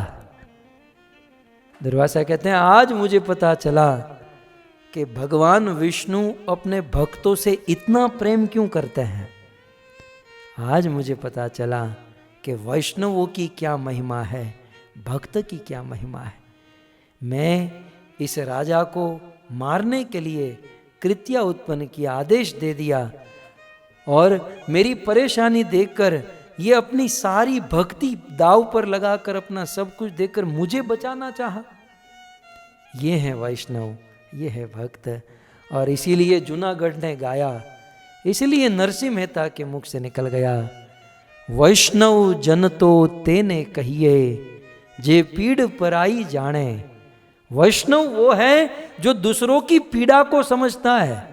दुर्वासा कहते हैं, आज मुझे पता चला कि भगवान विष्णु अपने भक्तों से इतना प्रेम क्यों करते हैं। आज मुझे पता चला कि वैष्णवों की क्या महिमा है, भक्त की क्या महिमा है। मैं इस राजा को मारने के लिए कृत्या उत्पन्न किया, आदेश दे दिया, और मेरी परेशानी देखकर ये अपनी सारी भक्ति दाव पर लगाकर अपना सब कुछ देकर मुझे बचाना चाहा। ये है वैष्णव, ये है भक्त। और इसीलिए जूनागढ़ ने गाया, इसलिए नरसिंह मेहता के मुख से निकल गया, वैष्णव जन तो तेने कहिए जे पीड़ पराई जाने। वैष्णव वो है जो दूसरों की पीड़ा को समझता है।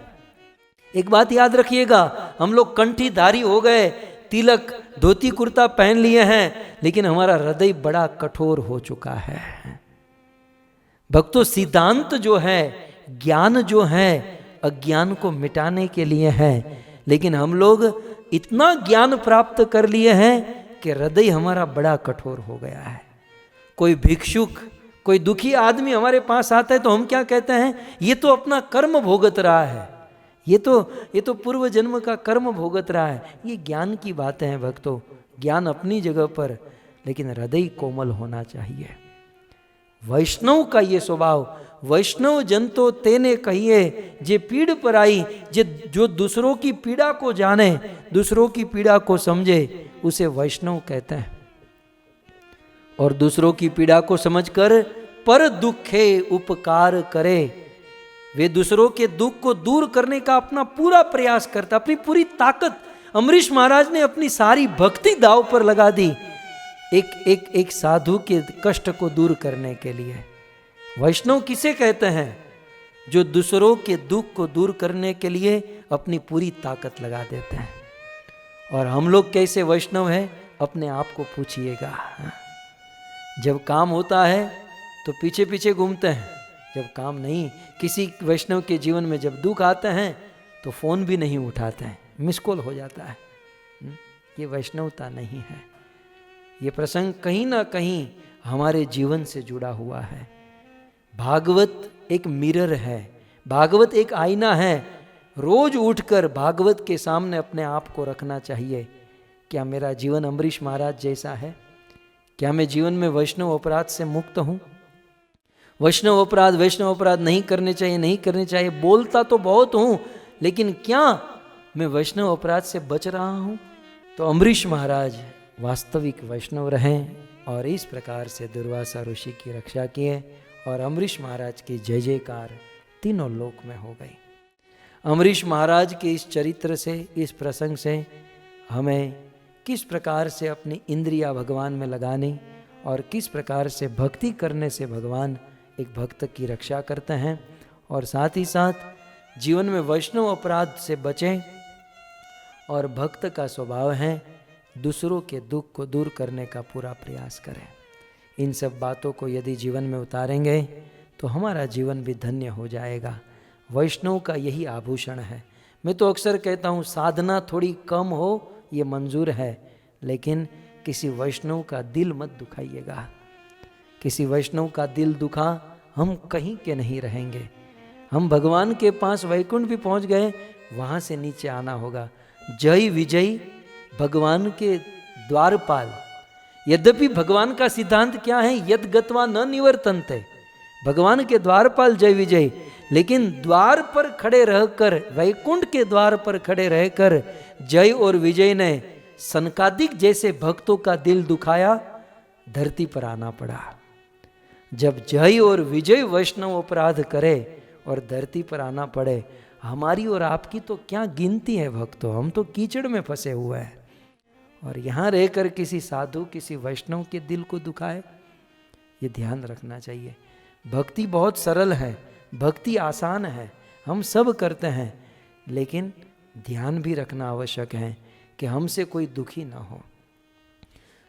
एक बात याद रखिएगा, हम लोग कंठीधारी हो गए, तिलक धोती कुर्ता पहन लिए हैं, लेकिन हमारा हृदय बड़ा कठोर हो चुका है। भक्तों, सिद्धांत जो है, ज्ञान जो है, अज्ञान को मिटाने के लिए है, लेकिन हम लोग इतना ज्ञान प्राप्त कर लिए हैं कि हृदय हमारा बड़ा कठोर हो गया है। कोई भिक्षुक, कोई दुखी आदमी हमारे पास आता है तो हम क्या कहते हैं, ये तो अपना कर्म भोगत रहा है, ये तो पूर्व जन्म का कर्म भोगत रहा है। ये ज्ञान की बातें हैं भक्तों, ज्ञान अपनी जगह पर, लेकिन हृदय कोमल होना चाहिए। वैष्णव का ये स्वभाव, वैष्णव जन तो तेने कहिए जे पीड़ पराई, जो दूसरों की पीड़ा को जाने, दूसरों की पीड़ा को समझे, उसे वैष्णव कहते हैं। और दूसरों की पीड़ा को समझकर पर दुखे उपकार करे, वे दूसरों के दुख को दूर करने का अपना पूरा प्रयास करता, अपनी पूरी ताकत। अम्बरीश महाराज ने अपनी सारी भक्ति दांव पर लगा दी एक साधु के कष्ट को दूर करने के लिए। वैष्णव किसे कहते हैं? जो दूसरों के दुख को दूर करने के लिए अपनी पूरी ताकत लगा देते हैं। और हम लोग कैसे वैष्णव हैं, अपने आप को पूछिएगा। जब काम होता है तो पीछे पीछे घूमते हैं, जब काम नहीं, किसी वैष्णव के जीवन में जब दुख आते हैं तो फोन भी नहीं उठाते हैं, मिस कॉल हो जाता है। ये वैष्णवता नहीं है। ये प्रसंग कहीं ना कहीं हमारे जीवन से जुड़ा हुआ है। भागवत एक मिरर है, भागवत एक आईना है। रोज उठकर भागवत के सामने अपने आप को रखना चाहिए। क्या मेरा जीवन अम्बरीश महाराज जैसा है? क्या मैं जीवन में वैष्णव अपराध से मुक्त हूँ? वैष्णव अपराध नहीं करने चाहिए, नहीं करने चाहिए, बोलता तो बहुत हूँ, लेकिन क्या मैं वैष्णव अपराध से बच रहा हूँ? तो अम्बरीश महाराज वास्तविक वैष्णव रहें और इस प्रकार से दुर्वासा ऋषि की रक्षा किए और अम्बरीश महाराज की जय जयकार तीनों लोक में हो गई। अम्बरीश महाराज के इस चरित्र से, इस प्रसंग से हमें किस प्रकार से अपनी इंद्रिया भगवान में लगानी और किस प्रकार से भक्ति करने से भगवान एक भक्त की रक्षा करते हैं, और साथ ही साथ जीवन में वैष्णव अपराध से बचें। और भक्त का स्वभाव है दूसरों के दुख को दूर करने का पूरा प्रयास करें। इन सब बातों को यदि जीवन में उतारेंगे तो हमारा जीवन भी धन्य हो जाएगा। वैष्णव का यही आभूषण है। मैं तो अक्सर कहता हूँ, साधना थोड़ी कम हो ये मंजूर है, लेकिन किसी वैष्णव का दिल मत दुखाइएगा। किसी वैष्णव का दिल दुखा हम कहीं के नहीं रहेंगे। हम भगवान के पास वैकुंठ भी पहुंच गए, वहां से नीचे आना होगा। जय विजय भगवान के द्वारपाल। यद्यपि भगवान का सिद्धांत क्या है, यद गत्वा न निवर्तन्ते, भगवान के द्वारपाल जय विजय, लेकिन द्वार पर खड़े रहकर, वैकुंठ के द्वार पर खड़े रहकर जय और विजय ने सनकादिक जैसे भक्तों का दिल दुखाया, धरती पर आना पड़ा। जब जय और विजय वैष्णव अपराध करे और धरती पर आना पड़े, हमारी और आपकी तो क्या गिनती है भक्तों, हम तो कीचड़ में फंसे हुए हैं। और यहाँ रहकर किसी साधु, किसी वैष्णव के दिल को दुखाए, ये ध्यान रखना चाहिए। भक्ति बहुत सरल है, भक्ति आसान है, हम सब करते हैं, लेकिन ध्यान भी रखना आवश्यक है कि हमसे कोई दुखी ना हो।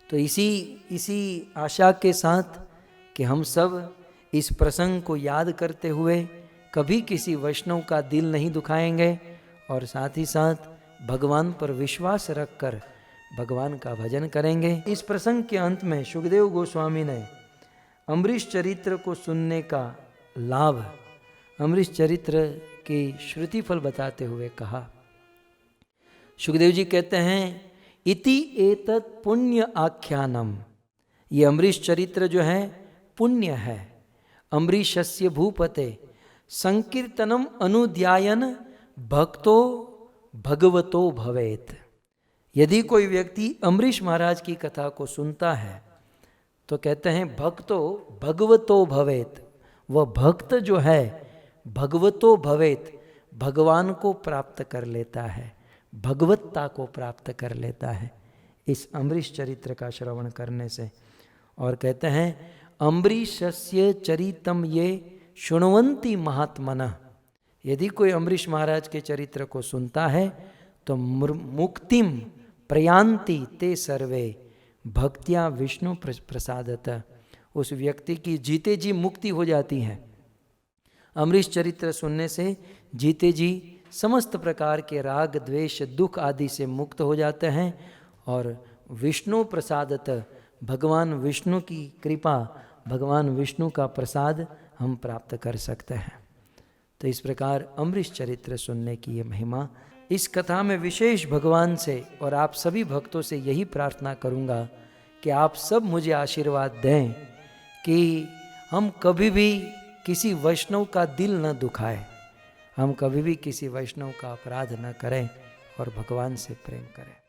तो इसी आशा के साथ कि हम सब इस प्रसंग को याद करते हुए कभी किसी वैष्णव का दिल नहीं दुखाएंगे, और साथ ही साथ भगवान पर विश्वास रखकर भगवान का भजन करेंगे। इस प्रसंग के अंत में सुखदेव गोस्वामी ने अम्बरीश चरित्र को सुनने का लाभ, अम्बरीश चरित्र की श्रुति फल बताते हुए कहा। सुखदेव जी कहते हैं, इति एतत् पुण्य आख्यानम, ये अम्बरीश चरित्र जो है पुण्य है। अम्बरीशस्य भूपते संकीर्तनम अनुध्यायन भक्तो भगवतो भवेत। यदि कोई व्यक्ति अम्बरीश महाराज की कथा को सुनता है तो कहते हैं भक्तो भगवतो भवेत, वह भक्त जो है भगवतो भवेत, भगवान को प्राप्त कर लेता है, भगवत्ता को प्राप्त कर लेता है इस अम्बरीश चरित्र का श्रवण करने से। और कहते हैं अम्बरीशस्य चरितम ये शृण्वन्ति महात्मनः, यदि कोई अम्बरीश महाराज के चरित्र को सुनता है तो मुक्तिम प्रयान्ति ते सर्वे भक्त्या विष्णु प्रसादतः, उस व्यक्ति की जीते जी मुक्ति हो जाती है। अम्बरीश चरित्र सुनने से जीते जी समस्त प्रकार के राग द्वेष दुख आदि से मुक्त हो जाते हैं, और विष्णु प्रसादतः, भगवान विष्णु की कृपा, भगवान विष्णु का प्रसाद हम प्राप्त कर सकते हैं। तो इस प्रकार अम्बरीश चरित्र सुनने की ये महिमा। इस कथा में विशेष भगवान से और आप सभी भक्तों से यही प्रार्थना करूंगा कि आप सब मुझे आशीर्वाद दें कि हम कभी भी किसी वैष्णव का दिल न दुखाएं, हम कभी भी किसी वैष्णव का अपराध न करें और भगवान से प्रेम करें।